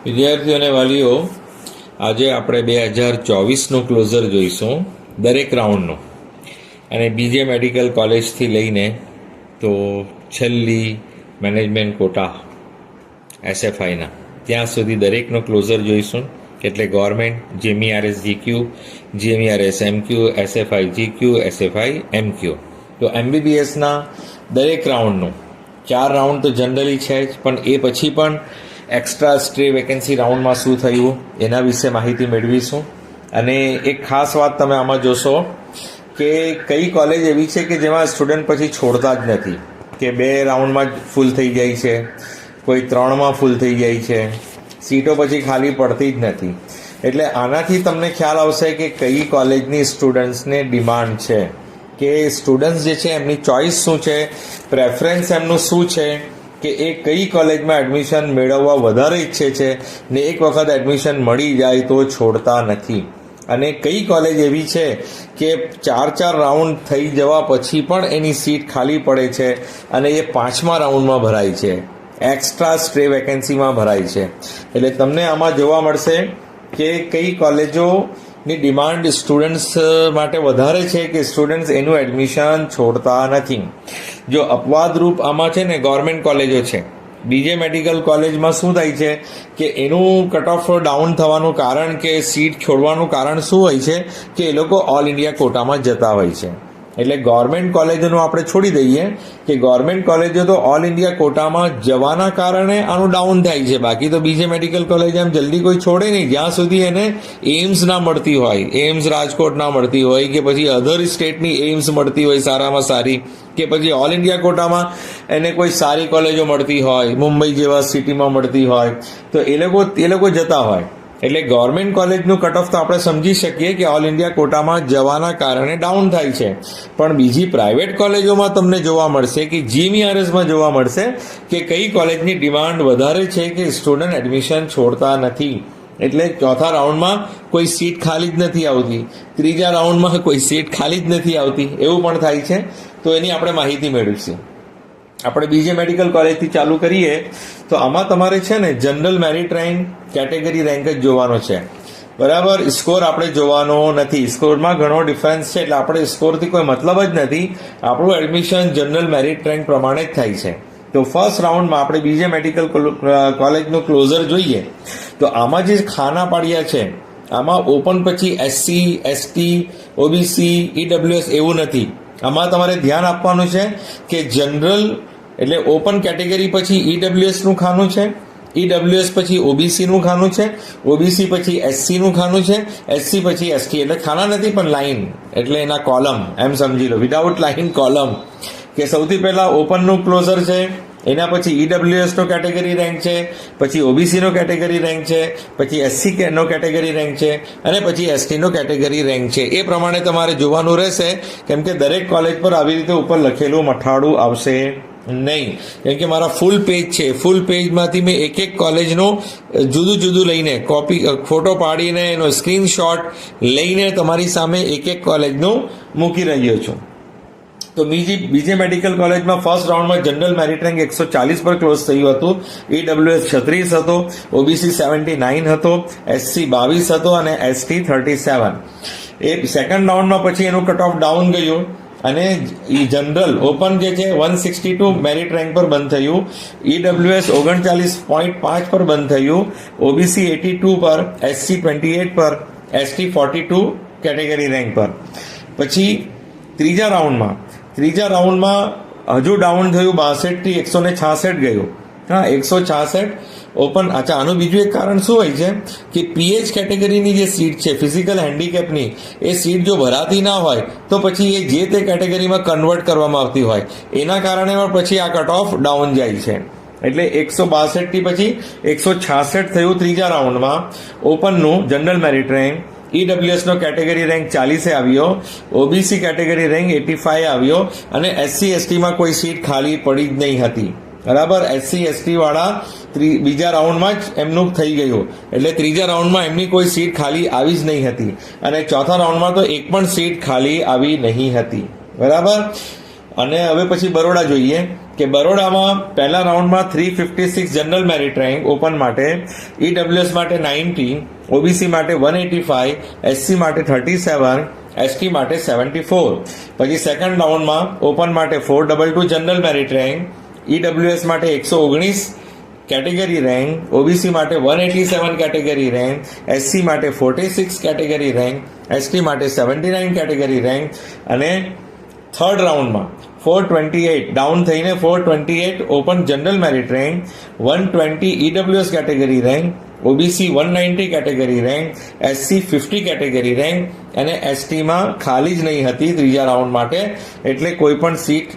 વિદ્યાર્થીઓ અને વાલીઓ, આજે આપણે 2024નું ક્લોઝર જોઈશું દરેક રાઉન્ડનું. અને બીજે મેડિકલ કોલેજથી લઈને તો છેલ્લી મેનેજમેન્ટ કોટા એસએફઆઈના ત્યાં સુધી દરેકનો ક્લોઝર જોઈશું. એટલે government, જેમીઆરએસ GQ, જેમીઆરએસ MQ, એસએફઆઈ GQ, એસએફઆઈ MQ. તો એમબીબીએસના દરેક રાઉન્ડનું 4 રાઉન્ડ તો જનરલી છે જ, પણ એ પછી પણ એક્સ્ટ્રા સ્ટ્રે વેકેન્સી રાઉન્ડમાં શું થયું એના વિશે માહિતી મેળવીશું. અને એક ખાસ વાત તમે આમાં જોશો કે કઈ કોલેજ એવી છે કે જેમાં સ્ટુડન્ટ પછી છોડતા જ નથી, કે 2 રાઉન્ડમાં જ ફૂલ થઈ જાય છે, કોઈ 3માં ફૂલ થઈ જાય છે, સીટો પછી ખાલી પડતી જ નથી. એટલે આનાથી તમને ખ્યાલ આવશે કે કઈ કોલેજની સ્ટુડન્ટ્સને ડિમાન્ડ છે, કે સ્ટુડન્ટ્સ જે છે એમની ચોઇસ શું છે, પ્રેફરન્સ એમનું શું છે, કે એ કઈ કોલેજમાં એડમિશન મેળવવા વધારે ઈચ્છે છે ને એક વખત એડમિશન મળી જાય તો છોડતા નથી. અને કઈ કોલેજ એવી છે કે 4 રાઉન્ડ થઈ જવા પછી પણ એની સીટ ખાલી પડે છે અને એ 5મા રાઉન્ડમાં ભરાય છે, એક્સ્ટ્રા સ્ટ્રે વેકેન્સીમાં ભરાય છે. એટલે તમને આમાં જોવા મળશે કે કઈ કોલેજોની ડિમાન્ડ સ્ટુડન્ટ્સ માટે વધારે છે કે સ્ટુડન્ટ્સ એનું એડમિશન છોડતા નથી. જો અપવાદરૂપ આમાં છે ને ગવર્મેન્ટ કોલેજો છે. બીજે મેડિકલ કોલેજમાં શું થાય છે કે એનું કટ ઓફ ડાઉન થવાનું કારણ કે સીટ છોડવાનું કારણ શું હોય છે કે એ લોકો ઓલ ઇન્ડિયા કોટામાં જતા હોય છે. એટલે ગવર્મેન્ટ કોલેજોનું આપણે છોડી દઈએ કે ગવર્મેન્ટ કોલેજો તો ઓલ ઇન્ડિયા કોટામાં જવાના કારણે આનું ડાઉન થાય છે. બાકી તો બીજે મેડિકલ કોલેજ એમ જલ્દી કોઈ છોડે નહીં જ્યાં સુધી એને એમ્સ ના મળતી હોય, એમ્સ રાજકોટ ના મળતી હોય, કે પછી અધર સ્ટેટની એમ્સ મળતી હોય સારામાં સારી, કે પછી ઓલ ઇન્ડિયા કોટામાં એને કોઈ સારી કોલેજો મળતી હોય, મુંબઈ જેવા સિટીમાં મળતી હોય, તો એ લોકો જતા હોય. એટલે ગવર્મેન્ટ કોલેજનું કટ ઓફ તો આપણે સમજી શકીએ કે ઓલ ઇન્ડિયા કોટામાં જવાના કારણે ડાઉન થાય છે. પણ બીજી પ્રાઇવેટ કોલેજોમાં તમને જોવા મળશે કે જીમીઆરએસમાં જોવા મળશે કે કઈ કોલેજની ડિમાન્ડ વધારે છે કે સ્ટુડન્ટ એડમિશન છોડતા નથી. એટલે 4થા રાઉન્ડમાં કોઈ સીટ ખાલી જ નથી આવતી, 3જા રાઉન્ડમાં કોઈ સીટ ખાલી જ નથી આવતી, એવું પણ થાય છે. તો એની આપણે માહિતી મેળવીશું. આપણે બીજે મેડિકલ કોલેજથી ચાલુ કરીએ તો આમાં તમારે છે ને general merit rank, category rank જ જોવાનો છે, બરાબર. સ્કોર આપણે જોવાનો નથી. સ્કોરમાં ઘણો ડિફરન્સ છે, એટલે આપણે સ્કોરથી કોઈ મતલબ જ નથી. આપણું એડમિશન જનરલ મેરિટ રેન્ક પ્રમાણે જ થાય છે. તો ફર્સ્ટ રાઉન્ડમાં આપણે બીજે મેડિકલ કોલેજનું ક્લોઝર જોઈએ તો આમાં જે ખાના પાડ્યા છે આમાં ઓપન પછી એસસી, એસટી, ઓબીસી, ઈડબ્લ્યુએસ એવું નથી. આમાં તમારે ધ્યાન આપવાનું છે કે જનરલ એટલે ઓપન કેટેગરી પછી ઈડબ્લ્યુએસનું ખાનું છે, ઈડબ્લ્યુએસ પછી ઓબીસીનું ખાનું છે, ઓબીસી પછી એસસીનું ખાનું છે, એસસી પછી એસટી. એટલે ખાના નથી પણ લાઈન, એટલે એના કોલમ એમ સમજી લો, વિધાઉટ લાઈન કોલમ. કે સૌથી પહેલા ઓપનનું ક્લોઝર છે, એના પછી ઈડબ્લ્યુએસનો કેટેગરી રેન્ક છે, પછી ઓબીસીનો કેટેગરી રેન્ક છે, પછી એસસી નો કેટેગરી રેન્ક છે, અને પછી એસટીનો કેટેગરી રેન્ક છે. એ પ્રમાણે તમારે જોવાનું રહેશે, કેમ કે દરેક કોલેજ પર આવી રીતે ઉપર લખેલું મઠાળું આવશે નહીં. કેમ કે મારા ફૂલ પેજ છે, ફૂલ પેજમાંથી મેં એક કોલેજનો જુદું લઈને કોપી ફોટો પાડીને એનો સ્ક્રીનશોટ લઈને તમારી સામે એક કોલેજનું મૂકી રહ્યો છું. તો બીજે મેડિકલ કોલેજમાં ફર્સ્ટ રાઉન્ડમાં જનરલ મેરિટ રેન્ક 140 પર ક્લોઝ થયું હતું, ઈડબ્લ્યુએસ 36 હતો, ઓબીસી 79 હતો, એસસી 22 હતો અને એસટી 37. એ સેકન્ડ રાઉન્ડમાં પછી એનું કટ ઓફ ડાઉન ગયું અને જનરલ ઓપન જે છે 162 મેરિટ રેન્ક પર બંધ થયું, ઈડબ્લ્યુએસ 39.5 પર બંધ થયું, ઓબીસી 82 પર, એસસી 28 પર, એસટી 42 કેટેગરી રેન્ક પર. પછી ત્રીજા રાઉન્ડમાં હજુ ડાઉન થયું, 62 થી 166 ગયું. હા, 166 ઓપન. અચ્છા, આનું બીજું એક કારણ શું હોય છે કે પીએચ કેટેગરીની જે સીટ છે ફિઝિકલ હેન્ડીકેપની, એ સીટ જો ભરાતી ના હોય તો પછી એ જે તે કેટેગરીમાં કન્વર્ટ કરવામાં આવતી હોય, એના કારણે પણ પછી આ કટ ઓફ ડાઉન જાય છે. એટલે 162 થી પછી 166 થયું ત્રીજા રાઉન્ડમાં ઓપનનું જનરલ મેરિટ રેન્ક. ઈડબ્લ્યુએસનો કેટેગરી રેન્ક 40 આવ્યો, ઓબીસી કેટેગરી રેન્ક 85 આવ્યો અને એસસી એસટીમાં કોઈ સીટ ખાલી પડી જ નહીં હતી, બરાબર. એસસી એસટી વાળા બીજા રાઉન્ડમાં જ એમનું થઈ ગયું, એટલે ત્રીજા રાઉન્ડમાં એમની કોઈ સીટ ખાલી આવી જ નહીં હતી અને ચોથા રાઉન્ડમાં તો એક પણ સીટ ખાલી આવી નહીં હતી, બરાબર. અને હવે પછી બરોડા જોઈએ કે બરોડામાં પહેલા રાઉન્ડમાં 356 જનરલ મેરિટ રેન્ક ઓપન માટે, ઈડબ્લ્યુએસ માટે 90, ઓબીસી માટે 185, એસસી માટે 37, એસટી માટે 74. પછી સેકન્ડ રાઉન્ડમાં ઓપન માટે 422 જનરલ મેરિટ રેન્ક, ઈડબ્લ્યુએસ માટે 119 કેટેગરી રેન્ક, ઓબીસી માટે 187 કેટેગરી રેન્ક, એસસી માટે 46 કેટેગરી રેન્ક, એસટી માટે 79 કેટેગરી રેન્ક, અને થર્ડ રાઉન્ડમાં 428 ડાઉન થઈને 428 open general merit rank, 120 EWS category rank, OBC 190 category rank, SC 50 category rank, અને એસટીમાં ખાલી જ નહીં હતી ત્રીજા રાઉન્ડ માટે, એટલે કોઈ પણ સીટ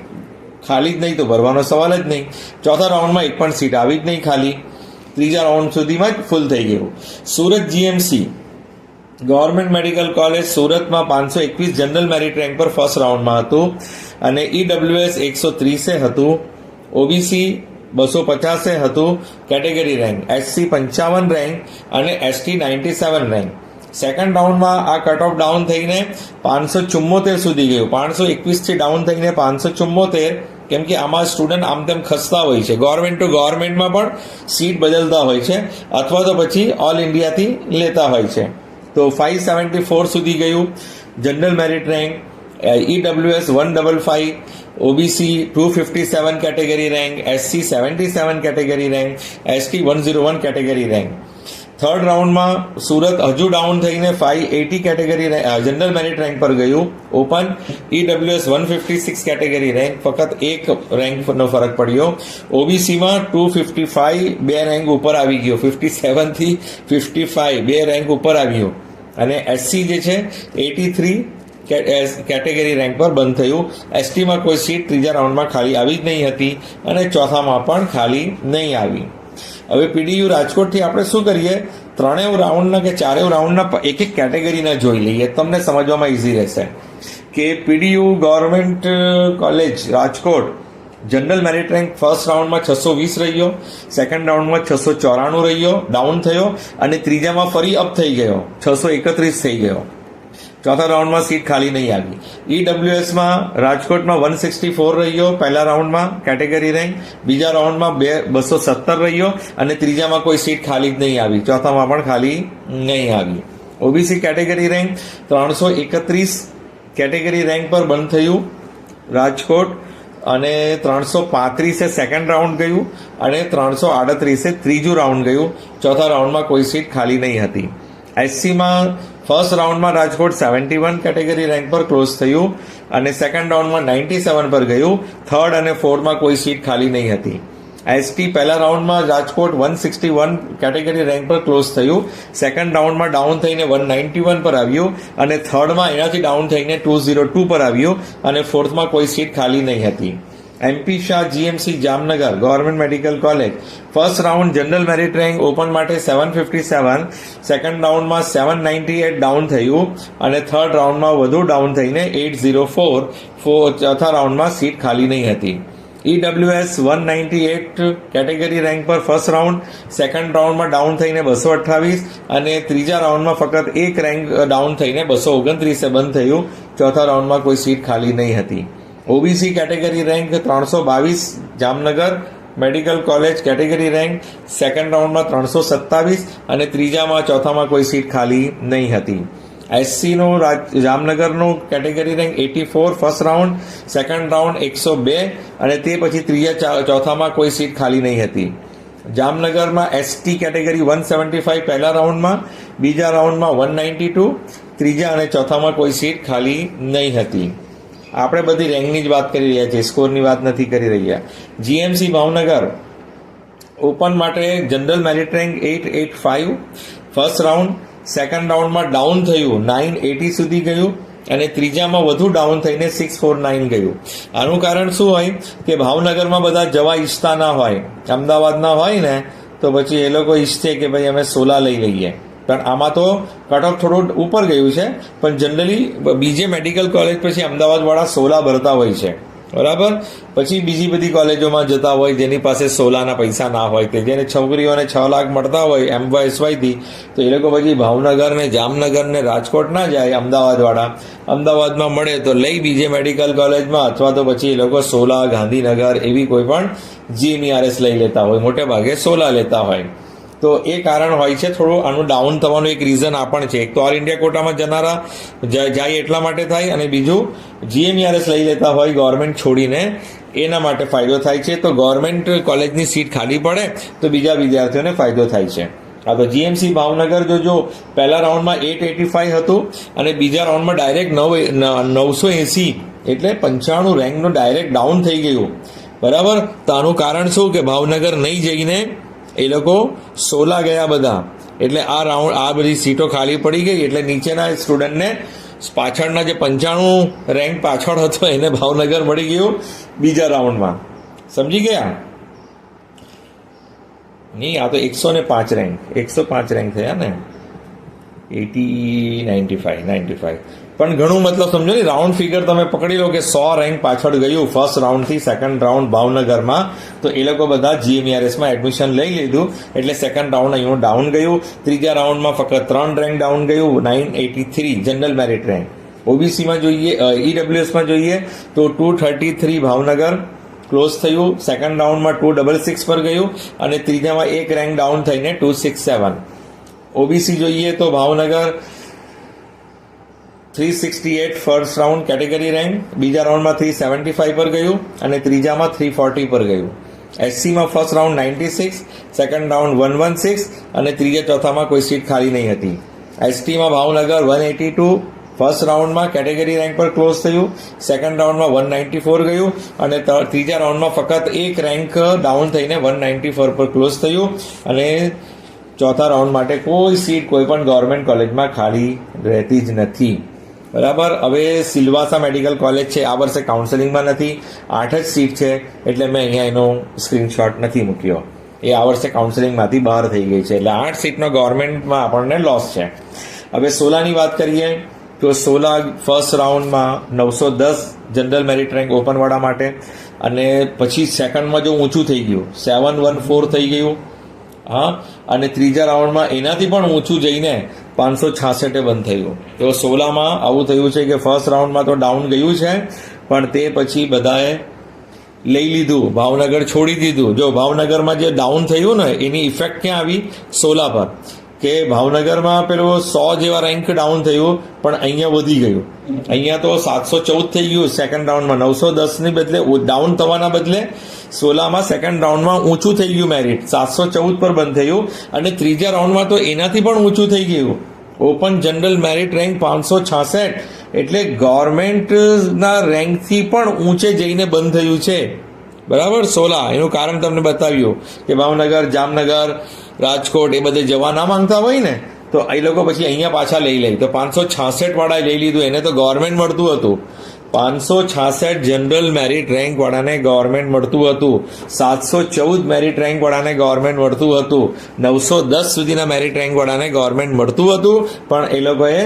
ખાલી જ નહીં તો ભરવાનો સવાલ જ નહીં. ચોથા રાઉન્ડમાં એક પણ સીટ આવી જ નહીં ખાલી, ત્રીજા રાઉન્ડ સુધીમાં જ ફૂલ થઈ ગયું. Surat GMC government medical college સુરતમાં 521 જનરલ મેરિટ રેન્ક પર ફર્સ્ટ રાઉન્ડમાં હતું, અને ઈડબ્લ્યુએસ 130 હતું, ઓબીસી 250 હતું કેટેગરી રેન્ક, એસસી 55 રેન્ક, અને એસટી 97 રેન્ક. સેકન્ડ રાઉન્ડમાં આ કટ ઓફ ડાઉન થઈને 574 સુધી ગયું. 521 થી ડાઉન થઈને 574, કેમ કે આમાં સ્ટુડન્ટ આમ તેમ ખસતા હોય છે, ગવર્મેન્ટ ટુ ગવર્મેન્ટમાં પણ સીટ બદલતા હોય છે, અથવા તો પછી ઓલ ઇન્ડિયાથી લેતા હોય છે. તો 574 સુધી ગયું general merit rank, EWS 155, OBC 257 category rank, SC 77 category rank, ST 101 category rank. Third રાઉન્ડમાં સુરત હજુ ડાઉન થઈને 580 કેટેગરી જનરલ મેરિટ રેન્ક પર ગયું ઓપન, ઈડબ્લ્યુએસ 156 કેટેગરી રેન્ક, ફક્ત એક રેન્કનો ફરક પડ્યો. ઓબીસીમાં 255 બે રેન્ક ઉપર આવી ગયો, 57 થી 55 બે રેન્ક ઉપર આવ્યો, અને એસસી જે છે 83 કેટેગરી રેન્ક પર બંધ થયું. એસટીમાં કોઈ સીટ ત્રીજા રાઉન્ડમાં ખાલી આવી જ નહીં હતી, અને ચોથામાં પણ ખાલી નહીં આવી. હવે પીડીયુ રાજકોટથી આપણે શું કરીએ, ત્રણેય રાઉન્ડના કે ચારેય રાઉન્ડના એક એક કેટેગરીના જોઈ લઈએ, તમને સમજવામાં ઇઝી રહેશે. કે PDU government college Rajkot general merit rank first રાઉન્ડમાં 620 રહ્યો, સેકન્ડ રાઉન્ડમાં 694 રહ્યો, ડાઉન થયો, અને ત્રીજામાં ફરી અપ થઈ ગયો, 631 થઈ ગયો. ચોથા રાઉન્ડમાં સીટ ખાલી નહીં આવી. ઈડબ્લ્યુએસમાં રાજકોટમાં 164 રહ્યો પહેલા રાઉન્ડમાં કેટેગરી રેન્ક, બીજા રાઉન્ડમાં 217 રહ્યો, અને ત્રીજામાં કોઈ સીટ ખાલી જ નહીં આવી, ચોથામાં પણ ખાલી નહીં આવી. OBC category rank 331 category rank પર બંધ થયું રાજકોટ, અને 335 સેકન્ડ રાઉન્ડ ગયું, અને 338 ત્રીજું રાઉન્ડ ગયું. ચોથા રાઉન્ડમાં કોઈ સીટ ખાલી નહીં હતી. એસસીમાં ફર્સ્ટ રાઉન્ડમાં રાજકોટ 71 કેટેગરી રેન્ક પર ક્લોઝ થયું, અને સેકન્ડ રાઉન્ડમાં 97 પર ગયું. થર્ડ અને ફોર્થમાં કોઈ સીટ ખાલી નહીં હતી. એસટી પહેલા રાઉન્ડમાં રાજકોટ 161 કેટેગરી રેન્ક પર ક્લોઝ થયું, સેકન્ડ રાઉન્ડમાં ડાઉન થઈને 191 પર આવ્યું, અને થર્ડમાં એનાથી ડાઉન થઈને 202 પર આવ્યું, અને ફોર્થમાં કોઈ સીટ ખાલી નહીં હતી. MP Shah GMC Jamnagar government medical college first round general merit rank open માટે 757, સેકન્ડ રાઉન્ડમાં 798 ડાઉન થયું, અને થર્ડ રાઉન્ડમાં વધુ ડાઉન થઈને 804, ચોથા રાઉન્ડમાં સીટ ખાલી નહીં હતી. ઈડબ્લ્યુએસ 198 કેટેગરી રેન્ક પર ફર્સ્ટ રાઉન્ડ, સેકન્ડ રાઉન્ડમાં ડાઉન થઈને 228, અને ત્રીજા રાઉન્ડમાં ફક્ત એક રેન્ક ડાઉન થઈને 229 બંધ થયું, ચોથા રાઉન્ડમાં કોઈ સીટ ખાલી નહીં હતી. OBC category rank 322 Jamnagar medical college category rank, second રાઉન્ડમાં 327, અને ત્રીજામાં ચોથામાં કોઈ સીટ ખાલી નહીં હતી. એસસીનું જામનગરનું category rank 84 first round, second round 102, અને તે પછી ત્રીજા ચોથામાં કોઈ સીટ ખાલી નહીં હતી. જામનગરમાં એસટી કેટેગરી 175 પહેલા રાઉન્ડમાં, બીજા રાઉન્ડમાં 192, ત્રીજા અને ચોથામાં કોઈ સીટ ખાલી નહીં હતી. આપણે બધી રેન્કની જ વાત કરી રહ્યા છીએ, સ્કોરની વાત નથી કરી રહ્યા. જીએમસી ભાવનગર ઓપન માટે general merit rank 885 first round, second રાઉન્ડમાં ડાઉન થયું 980 સુધી ગયું, અને ત્રીજામાં વધુ ડાઉન થઈને 649 ગયું. આનું કારણ શું હોય કે ભાવનગરમાં બધા જવા ઈચ્છતા ના હોય, અમદાવાદના હોય ને, તો પછી એ લોકો ઈચ્છે કે ભાઈ અમે સોલા લઈ લઈએ. પણ આમાં તો કટ ઓફ થોડું ઉપર ગયું છે, પણ જનરલી બીજે મેડિકલ કોલેજ પછી અમદાવાદવાળા 16 ભરતા હોય છે. બરાબર. પછી બીજી બધી કોલેજોમાં જતા હોય જેની પાસે 16ના પૈસા ના હોય, કે જેને છોકરીઓને 6 લાખ મળતા હોય MYSY થી, તો એ લોકો પછી ભાવનગર ને જામનગર ને રાજકોટ ના જાય, અમદાવાદવાળા અમદાવાદમાં મળે તો લઈ બીજે મેડિકલ કોલેજમાં, અથવા તો પછી એ લોકો 16 ગાંધીનગર એવી કોઈ પણ GMERS લઈ લેતા હોય, મોટે ભાગે 16 લેતા હોય. તો એ કારણ હોય છે થોડું આનું ડાઉન થવાનું. એક રીઝન આ પણ છે, એક તો ઓલ ઇન્ડિયા કોટામાં જનારા જાય એટલા માટે થાય, અને બીજું GMERS લઈ લેતા હોય ગવર્મેન્ટ છોડીને, એના માટે ફાયદો થાય છે. તો ગવર્મેન્ટ કોલેજની સીટ ખાલી પડે તો બીજા વિદ્યાર્થીઓને ફાયદો થાય છે. આ તો GMC ભાવનગર જો પહેલા રાઉન્ડમાં 885 હતું અને બીજા રાઉન્ડમાં ડાયરેક્ટ 980, એટલે 95 રેન્કનું ડાયરેક્ટ ડાઉન થઈ ગયું. બરાબર. તો આનું કારણ શું કે ભાવનગર નહીં જઈને એ લોકો 16 ગયા બધા, એટલે આ બધી સીટો ખાલી પડી ગઈ. એટલે નીચેના સ્ટુડન્ટને પાછળના જે 95 રેન્ક પાછળ હતો એને ભાવનગર મળી ગયું બીજા રાઉન્ડમાં. સમજી ગયા? નહીં, આ તો 105 રેન્ક, 105 રેન્ક થયા ને, 95. પણ ઘણું મતલબ સમજો ને, રાઉન્ડ ફિગર તમે પકડી લો કે 100 રેન્ક પાછળ ગયું ફર્સ્ટ રાઉન્ડથી સેકન્ડ રાઉન્ડ ભાવનગરમાં. તો એ લોકો બધા GMERSમાં એડમિશન લઈ લીધું, એટલે સેકન્ડ રાઉન્ડ અહીંનું ડાઉન ગયું. ત્રીજા રાઉન્ડમાં ફક્ત 3 રેન્ક ડાઉન ગયું, 983 જનરલ મેરિટ રેન્ક. OBCમાં જોઈએ, EWSમાં જોઈએ તો 233 ભાવનગર ક્લોઝ થયું. સેકન્ડ રાઉન્ડમાં 266 પર ગયું, અને ત્રીજામાં 1 રેન્ક ડાઉન થઈને 267. OBC જોઈએ તો Bhavnagar 368 first round category rank, બીજા રાઉન્ડમાં 375 પર ગયું, અને ત્રીજામાં 340 પર ગયું. SCમાં ફર્સ્ટ રાઉન્ડ 96, સેકન્ડ રાઉન્ડ 116, અને ત્રીજા ચોથામાં કોઈ સીટ ખાલી નહીં હતી. STમાં ભાવનગર 182 ફર્સ્ટ રાઉન્ડમાં કેટેગરી રેન્ક પર ક્લોઝ થયું, સેકન્ડ રાઉન્ડમાં 194 ગયું, અને ત્રીજા રાઉન્ડમાં ફક્ત 1 રેન્ક ડાઉન થઈને 194 પર ક્લોઝ થયું, અને ચોથા રાઉન્ડ માટે કોઈ સીટ કોઈ પણ ગવર્મેન્ટ કોલેજમાં ખાલી રહેતી જ નથી. બરાબર. હવે સિલવાસા મેડિકલ કોલેજ છે, આ વર્ષે કાઉન્સેલિંગમાં નથી, 8 જ સીટ છે, એટલે મેં અહીંયા એનો સ્ક્રીનશોટ નથી મૂક્યો. એ આ વર્ષે કાઉન્સેલિંગમાંથી બહાર થઈ ગઈ છે, એટલે 8 સીટનો ગવર્મેન્ટમાં આપણને લોસ છે. હવે 16ની વાત કરીએ તો 16 ફર્સ્ટ રાઉન્ડમાં 910 જનરલ મેરિટ રેન્ક ઓપનવાળા માટે, અને પછી સેકન્ડમાં જો ઊંચું થઈ ગયું 714 થઈ ગયું. હા, અને ત્રીજા રાઉન્ડમાં એનાથી પણ ઊંચું જઈને 566 બંધ થયું. તો 16માં આવું થયું છે કે ફર્સ્ટ રાઉન્ડમાં તો ડાઉન ગયું છે, પણ તે પછી બધાએ લઈ લીધું, ભાવનગર છોડી દીધું. જો ભાવનગરમાં જે ડાઉન થયું ને એની ઇફેક્ટ ક્યાં આવી? 16 પર, કે ભાવનગરમાં પેલું 100 જેવા રેન્ક ડાઉન થયું, પણ અહીંયા વધી ગયું. અહીંયા તો 714 થઈ ગયું સેકન્ડ રાઉન્ડમાં, 910ની બદલે ડાઉન થવાના બદલે 16માં સેકન્ડ રાઉન્ડમાં ઊંચું થઈ ગયું મેરિટ, 714 પર બંધ થયું. અને ત્રીજા રાઉન્ડમાં તો એનાથી પણ ઊંચું થઈ ગયું, ઓપન જનરલ મેરિટ રેન્ક 566, એટલે ગવર્મેન્ટના રેન્કથી પણ ઊંચે જઈને બંધ થયું છે. બરાબર. 16 એનું કારણ તમને બતાવ્યું કે ભાવનગર, જામનગર, રાજકોટ એ બધે જવા ના માંગતા હોય ને, તો એ લોકો પછી અહીંયા પાછા લઈ લે. તો 566 વાળાએ લઈ લીધું, એને તો ગવર્મેન્ટ મળતું હતું. 566 જનરલ મેરિટ રેન્ક વાળાને ગવર્મેન્ટ મળતું હતું, 714 મેરિટ રેન્ક વાળાને ગવર્મેન્ટ મળતું હતું, 910 સુધીના મેરિટ રેન્ક વાળાને ગવર્મેન્ટ મળતું હતું, પણ એ લોકોએ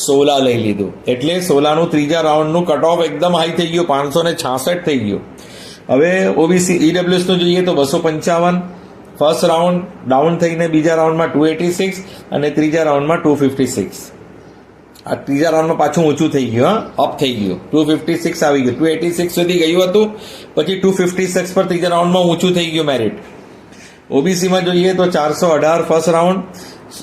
16 લઈ લીધું. એટલે 16નું ત્રીજા રાઉન્ડનું કટ ઓફ એકદમ હાઈ થઈ ગયું, 566 થઈ ગયું. હવે OBC EWS નું જોઈએ તો 255 ફર્સ્ટ રાઉન્ડ ડાઉન થઈને બીજા રાઉન્ડમાં 286, અને ત્રીજા રાઉન્ડમાં 256. આ ત્રીજા રાઉન્ડમાં પાછું ઊંચું થઈ ગયું, અપ થઈ ગયું, 256 આવી ગયું, 286 સુધી ગયું હતું, પછી 256 પર ત્રીજા રાઉન્ડમાં ઊંચું થઈ ગયું મેરિટ. OBCમાં જોઈએ તો 418 ફર્સ્ટ રાઉન્ડ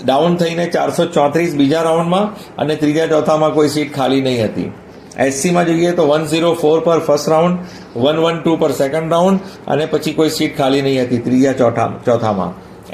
ડાઉન થઈને 434 બીજા રાઉન્ડમાં, અને ત્રીજા ચોથામાં કોઈ સીટ ખાલી નહીં હતી. SCમાં જોઈએ તો 104 પર ફર્સ્ટ રાઉન્ડ, 112 પર સેકન્ડ રાઉન્ડ, અને પછી કોઈ સીટ ખાલી નહીં હતી ત્રીજા ચોથામાં.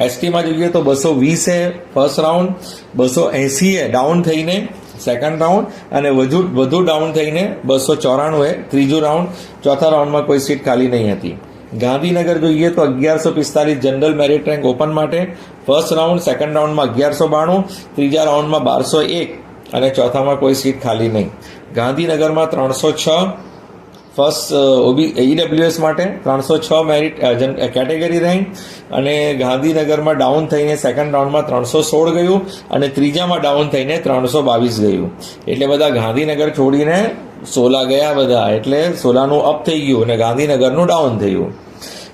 STમાં જોઈએ તો 220 ફર્સ્ટ રાઉન્ડ, 280 ડાઉન થઈને સેકન્ડ રાઉન્ડ, અને વધુ ડાઉન થઈને 294 ત્રીજું રાઉન્ડ. ચોથા રાઉન્ડમાં કોઈ સીટ ખાલી નહીં હતી. ગાંધીનગર જોઈએ તો 1145 જનરલ મેરિટ રેન્ક ઓપન માટે, ફર્સ્ટ રાઉન્ડ, સેકન્ડ રાઉન્ડમાં 1192, ત્રીજા રાઉન્ડમાં 1201, અને ચોથામાં કોઈ સીટ ખાલી નહીં. ગાંધીનગરમાં 306 ફર્સ્ટ EWS માટે, 306 મેરિટ કેટેગરી રેન્ક, અને ગાંધીનગરમાં ડાઉન થઈને સેકન્ડ રાઉન્ડમાં 316 ગયું, અને ત્રીજામાં ડાઉન થઈને 322 ગયું. એટલે બધા ગાંધીનગર છોડીને સોલા ગયા બધા, એટલે સોલાનું અપ થઈ ગયું અને ગાંધીનગરનું ડાઉન થયું.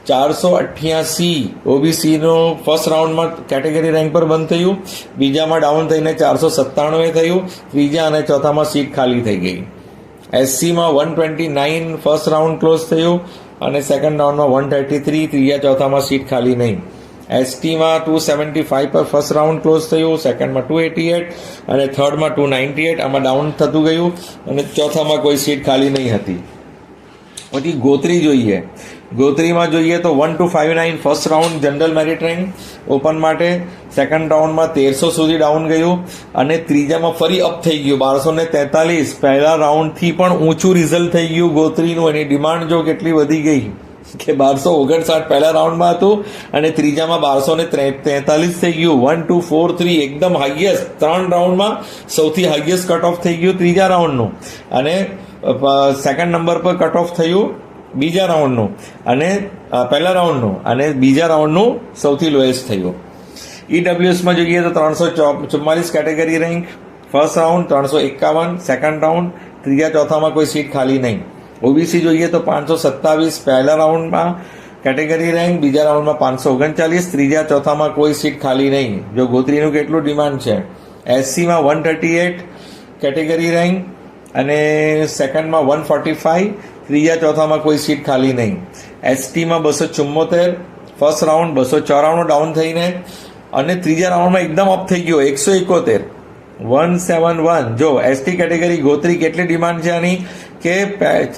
488 ઓબીસીનું ફર્સ્ટ રાઉન્ડમાં કેટેગરી રેન્ક પર બંધ થયું, બીજામાં ડાઉન થઈને 497 થયું, ત્રીજા અને ચોથામાં સીટ ખાલી થઈ ગઈ. એસસીમાં 129 ફર્સ્ટ રાઉન્ડ ક્લોઝ થયું અને સેકન્ડ રાઉન્ડમાં 133, ત્રીજા ચોથામાં સીટ ખાલી નહીં. એસટીમાં 275 પર ફર્સ્ટ રાઉન્ડ ક્લોઝ થયું, સેકન્ડમાં 288 અને થર્ડમાં 298. આમાં ડાઉન થતું ગયું અને ચોથામાં કોઈ સીટ ખાલી નહીં હતી. પછી ગોત્રી જોઈએ. ગોત્રીમાં જોઈએ તો 1259 first round general merit rank open માટે, સેકન્ડ રાઉન્ડમાં 1300 સુધી ડાઉન ગયું અને ત્રીજામાં ફરી અપ થઈ ગયું 1243. પહેલા રાઉન્ડથી પણ ઊંચું રિઝલ્ટ થઈ ગયું ગોત્રીનું. એની ડિમાન્ડ જો કેટલી વધી ગઈ કે 1259 પહેલા રાઉન્ડમાં હતું અને ત્રીજામાં 1243 થઈ ગયું. 1243 એકદમ હાઈએસ્ટ, 3 રાઉન્ડમાં સૌથી હાઈએસ્ટ કટ ઓફ થઈ ગયું ત્રીજા રાઉન્ડનું, અને સેકન્ડ નંબર પર કટ ઓફ થયું બીજા રાઉન્ડનું અને પહેલા રાઉન્ડનું, અને બીજા રાઉન્ડનું સૌથી લોએસ્ટ થયું. ઈડબ્લ્યુએસમાં જોઈએ તો 344 category rank first round, 351 second round, ત્રીજા ચોથામાં કોઈ સીટ ખાલી નહીં. ઓબીસી જોઈએ તો 527 પહેલા રાઉન્ડમાં કેટેગરી રેન્ક, બીજા રાઉન્ડમાં 539, ત્રીજા ચોથામાં કોઈ સીટ ખાલી નહીં. જો ગોત્રીનું કેટલું ડિમાન્ડ છે. એસસીમાં 138 કેટેગરી રેન્ક અને સેકન્ડમાં 145, ત્રીજા ચોથામાં કોઈ સીટ ખાલી નહીં. એસટીમાં 274 ફર્સ્ટ રાઉન્ડ, 294 ડાઉન થઈને અને ત્રીજા રાઉન્ડમાં એકદમ અપ થઈ ગયો 171, 171. જો એસટી કેટેગરી ગોત્રી કેટલી ડિમાન્ડ છે આની કે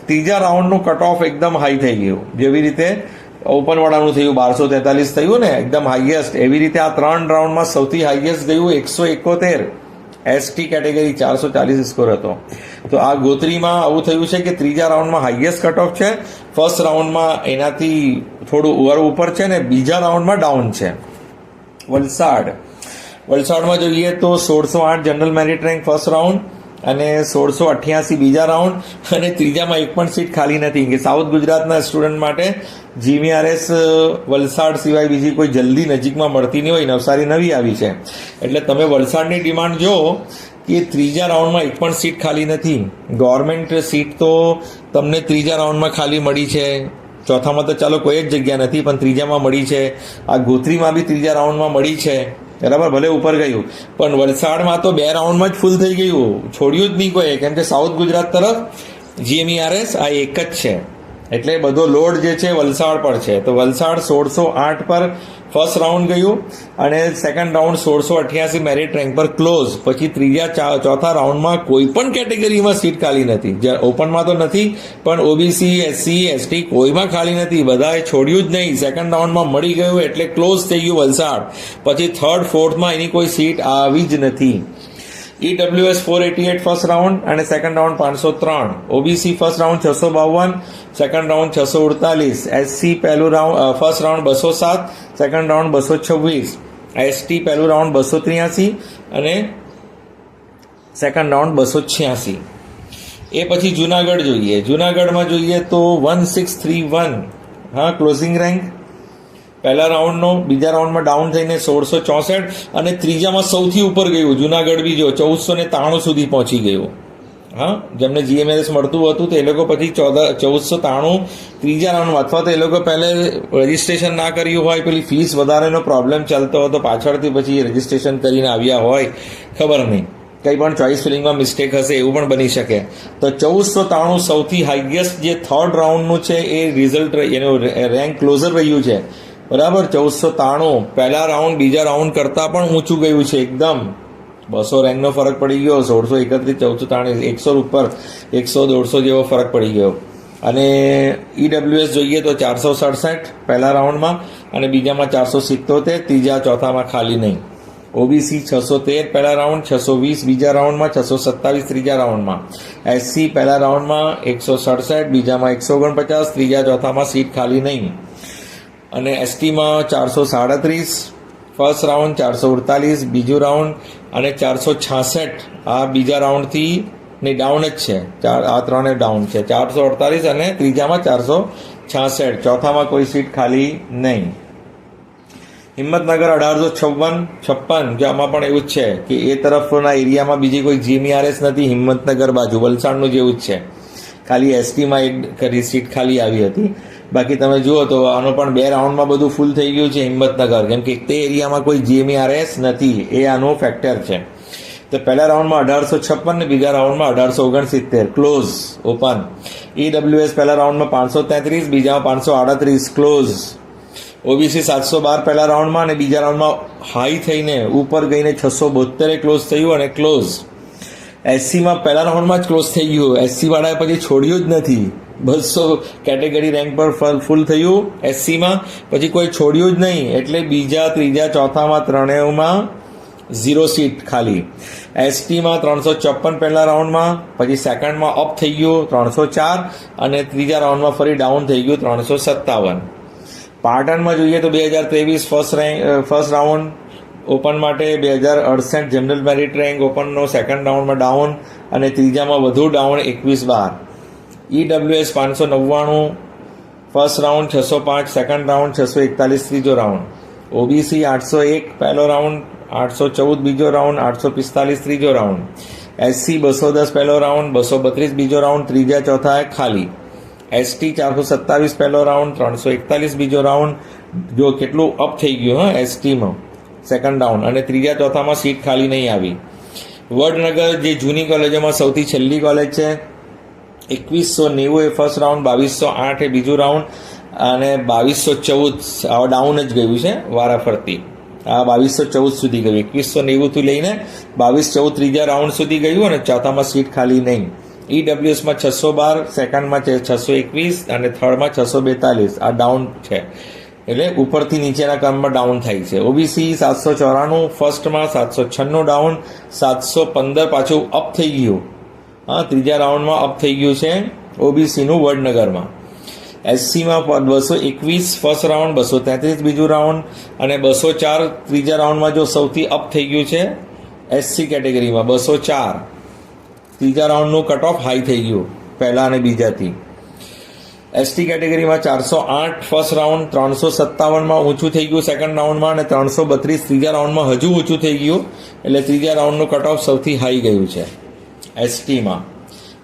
ત્રીજા રાઉન્ડનું કટ ઓફ એકદમ હાઈ થઈ ગયું. જેવી રીતે ઓપન વાળાનું થયું 1243 થયું ને એકદમ હાઈએસ્ટ, એવી રીતે આ 3 રાઉન્ડમાં સૌથી હાઈએસ્ટ ગયું 171. એસટી કેટેગરી 440 સ્કોર હતો. તો આ ગોત્રીમાં આવું થયું છે કે ત્રીજા રાઉન્ડમાં હાઈએસ્ટ કટ ઓફ છે, ફર્સ્ટ રાઉન્ડમાં એનાથી થોડું ઉપર છે ને બીજા રાઉન્ડમાં ડાઉન છે. વલસાડમાં જોઈએ તો 1608 general merit rank first round અને 1688 બીજા રાઉન્ડ અને ત્રીજામાં એક પણ સીટ ખાલી નથી. કે સાઉથ ગુજરાતના સ્ટુડન્ટ માટે જીવીઆરએસ વલસાડ સિવાય બીજી કોઈ જલ્દી નજીકમાં મળતી નહીં હોય. નવસારી નવી આવી છે એટલે તમે વલસાડની ડિમાન્ડ જો કે ત્રીજા રાઉન્ડમાં એક પણ સીટ ખાલી નથી. ગવર્મેન્ટ સીટ તો તમને ત્રીજા રાઉન્ડમાં ખાલી મળી છે, ચોથામાં તો ચાલો કોઈ જ જગ્યા નથી પણ ત્રીજામાં મળી છે. આ ગોત્રીમાં બી ત્રીજા રાઉન્ડમાં મળી છે, બરાબર, ભલે ઉપર ગયું પણ વલસાડમાં તો 2 રાઉન્ડમાં જ ફૂલ થઈ ગયું, છોડ્યું જ નહીં કોઈ, કેમ કે સાઉથ ગુજરાત તરફ જીએમઈઆરએસ આ એક જ છે એટલે બધો લોડ જે છે વલસાડ પર છે. તો વલસાડ 1608 પર ફર્સ્ટ રાઉન્ડ ગયું અને સેકન્ડ રાઉન્ડ 1688 મેરિટ રેન્ક પર ક્લોઝ. પછી ત્રીજા ચોથા રાઉન્ડમાં કોઈ પણ કેટેગરીમાં સીટ ખાલી નથી. ઓપનમાં તો નથી પણ ઓબીસી, એસસી, એસટી કોઈમાં ખાલી નથી, બધાએ છોડ્યું જ નહીં. સેકન્ડ રાઉન્ડમાં મળી ગયું એટલે ક્લોઝ થઈ ગયું વલસાડ. પછી થર્ડ ફોર્થમાં એની કોઈ સીટ આવી જ નથી. ઈડબ્લ્યુએસ 488 ફર્સ્ટ રાઉન્ડ અને second round 503, OBC first round 652, second round 648, SC પહેલું round first round 207, second round 226, ST પહેલું રાઉન્ડ 283 અને સેકન્ડ રાઉન્ડ 286. એ પછી જુનાગઢ જોઈએ. જુનાગઢમાં જોઈએ તો 1631 હા ક્લોઝિંગ રેન્ક પહેલા રાઉન્ડનો, બીજા રાઉન્ડમાં ડાઉન થઈને 1664 અને ત્રીજામાં સૌથી ઉપર ગયું જુનાગઢ બી જો 1493 સુધી પહોંચી ગયું. હા, જેમને જીએમએસ મળતું હતું તો એ લોકો પછી 1493 ત્રીજા રાઉન્ડમાં, અથવા તો એ લોકો પહેલે રજીસ્ટ્રેશન ના કર્યું હોય, પેલી ફીસ વધારેનો પ્રોબ્લેમ ચાલતો હતો, પાછળથી પછી રજીસ્ટ્રેશન કરીને આવ્યા હોય, ખબર નહીં, કંઈ પણ ચોઇસ ફિલિંગમાં મિસ્ટેક હશે એવું પણ બની શકે. તો 1493 સૌથી હાઈએસ્ટ જે થર્ડ રાઉન્ડનું છે એ રિઝલ્ટ એનું રેન્ક ક્લોઝર રહ્યું છે, બરાબર. 1493 પહેલા રાઉન્ડ બીજા રાઉન્ડ કરતાં પણ ઊંચું ગયું છે એકદમ. 200 રેન્કનો ફરક પડી ગયો, 1631, 1493, 100 ઉપર 100-150 જેવો ફરક પડી ગયો. અને ઈડબ્લ્યુએસ જોઈએ તો 467 પહેલા રાઉન્ડમાં અને બીજામાં 477, ત્રીજા ચોથામાં ખાલી નહીં. ઓબીસી 613 પહેલા રાઉન્ડ, 620 બીજા રાઉન્ડમાં, 627 ત્રીજા રાઉન્ડમાં. એસસી પહેલા રાઉન્ડમાં 167, બીજામાં 149, ત્રીજા ચોથામાં સીટ ખાલી નહીં. અને એસટીમાં 437 ફર્સ્ટ રાઉન્ડ, 448 બીજું રાઉન્ડ અને 466 આ બીજા રાઉન્ડથી ની ડાઉન જ છે. આ ત્રણે ડાઉન છે, 448 અને ત્રીજામાં 466, ચોથામાં કોઈ સીટ ખાલી નહીં. હિંમતનગર 1856, જે આમાં પણ એવું જ છે કે એ તરફના એરિયામાં બીજી કોઈ જીએમઈઆરએસ નથી, હિંમતનગર બાજુ વલસાડનું જેવું જ છે. ખાલી એસટીમાં એક સીટ ખાલી આવી હતી. બાકી તમે જુઓ તો આનો પણ 2 રાઉન્ડમાં બધું ફૂલ થઈ ગયું છે હિંમતનગર, કેમ કે તે એરિયામાં કોઈ GMERS નથી, એ આનો ફેક્ટર છે. તો પહેલા રાઉન્ડમાં 1856 ને બીજા રાઉન્ડમાં 1869 ક્લોઝ ઓપન. EWS પહેલા રાઉન્ડમાં 533, બીજામાં 538 ક્લોઝ. ઓબીસી 712 પહેલા રાઉન્ડમાં અને બીજા રાઉન્ડમાં હાઈ થઈને ઉપર ગઈને 672 ક્લોઝ થયું અને ક્લોઝ. એસસીમાં પહેલા રાઉન્ડમાં જ ક્લોઝ થઈ ગયું, એસસી વાળાએ પછી છોડ્યું જ નથી. 200 કેટેગરી રેન્ક પર ફૂલ થયું એસસીમાં, પછી કોઈ છોડ્યું જ નહીં, એટલે બીજા ત્રીજા ચોથામાં ત્રણેયમાં 0 સીટ ખાલી. એસટીમાં 354 પહેલા રાઉન્ડમાં, પછી સેકન્ડમાં અપ થઈ ગયું 304 અને ત્રીજા રાઉન્ડમાં ફરી ડાઉન થઈ ગયું 357. પાટણમાં જોઈએ તો 2023 ફર્સ્ટ રાઉન્ડ ઓપન માટે 2068 જનરલ મેરિટ રેન્ક ઓપનનો સેકન્ડ રાઉન્ડમાં ડાઉન અને ત્રીજામાં વધુ down 21-12. EWS 599 first round 605 second round 641 ત્રીજો રાઉન્ડ. ઓબીસી 801 પહેલો રાઉન્ડ 814 બીજો રાઉન્ડ 845 ત્રીજો રાઉન્ડ. એસસી 210 પહેલો રાઉન્ડ 232 બીજો રાઉન્ડ ત્રીજા ચોથા ખાલી. એસટી 427 પહેલો રાઉન્ડ 341 બીજો રાઉન્ડ. જો કેટલું અપ થઈ ગયું હા એસટીમાં સેકન્ડ રાઉન્ડ, અને ત્રીજા ચોથામાં સીટ ખાલી નહીં આવી. વડનગર જે જૂની કોલેજોમાં સૌથી છેલ્લી કોલેજ છે, 2190 એ ફર્સ્ટ રાઉન્ડ, 2208 એ બીજું રાઉન્ડ અને 2214 આ ડાઉન જ ગયું છે વારાફરતી. આ 2214 સુધી ગયું, 2190 થી લઈને 2214 ત્રીજા રાઉન્ડ સુધી ગયું અને ચોથામાં સીટ ખાલી નહીં. EWSમાં 612, સેકન્ડમાં 621 અને થર્ડમાં 642 આ ડાઉન છે, એટલે ઉપરથી નીચેના ક્રમમાં ડાઉન થાય છે. ઓબીસી 794 ફર્સ્ટમાં, 796 ડાઉન, 715 પાછું અપ થઈ ગયું. હા, ત્રીજા રાઉન્ડમાં અપ થઈ ગયું છે ઓબીસીનું વડનગરમાં. એસસીમાં 221 ફર્સ્ટ રાઉન્ડ, 233 બીજું રાઉન્ડ અને 204 ત્રીજા રાઉન્ડમાં જો સૌથી અપ થઈ ગયું છે એસસી કેટેગરીમાં 204 ત્રીજા રાઉન્ડનું કટ ઓફ હાઈ થઈ ગયું પહેલા અને બીજાથી. એસટી કેટેગરીમાં 408 ફર્સ્ટ રાઉન્ડ, 357માં ઊંચું થઈ ગયું સેકન્ડ રાઉન્ડમાં અને 332 ત્રીજા રાઉન્ડમાં હજુ ઊંચું થઈ ગયું, એટલે ત્રીજા રાઉન્ડનું કટ ઓફ સૌથી હાઈ ગયું છે એસટીમાં.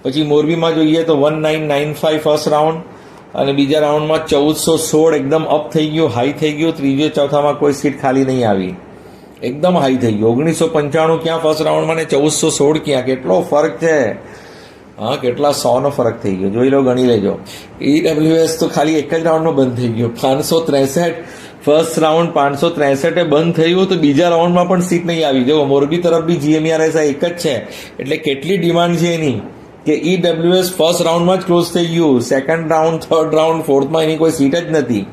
પછી મોરબીમાં જોઈએ તો 1995 ફર્સ્ટ રાઉન્ડ અને બીજા રાઉન્ડમાં 1416 એકદમ અપ થઈ ગયું, હાઈ થઈ ગયું. ત્રીજો ચોથામાં કોઈ સીટ ખાલી નહીં આવી, એકદમ હાઈ થઈ ગયું. 1995 ક્યાં ફર્સ્ટ રાઉન્ડમાં ને 1416 ક્યાં, કેટલો ફરક છે. હા, કેટલા 100નો ફરક થઈ ગયો, જોઈ લો, ગણી લેજો. EWS તો ખાલી એક જ રાઉન્ડમાં બંધ થઈ ગયો. 563 ફર્સ્ટ રાઉન્ડ 563 બંધ થયું, તો બીજા રાઉન્ડમાં પણ સીટ નહીં આવી. જો મોરબી તરફ બી GMERS એક જ છે, એટલે કેટલી ડિમાન્ડ છે એની કે EWS ફર્સ્ટ રાઉન્ડમાં જ ક્લોઝ થઈ ગયું, સેકન્ડ રાઉન્ડ, થર્ડ રાઉન્ડ, ફોર્થમાં એની કોઈ સીટ જ નથી.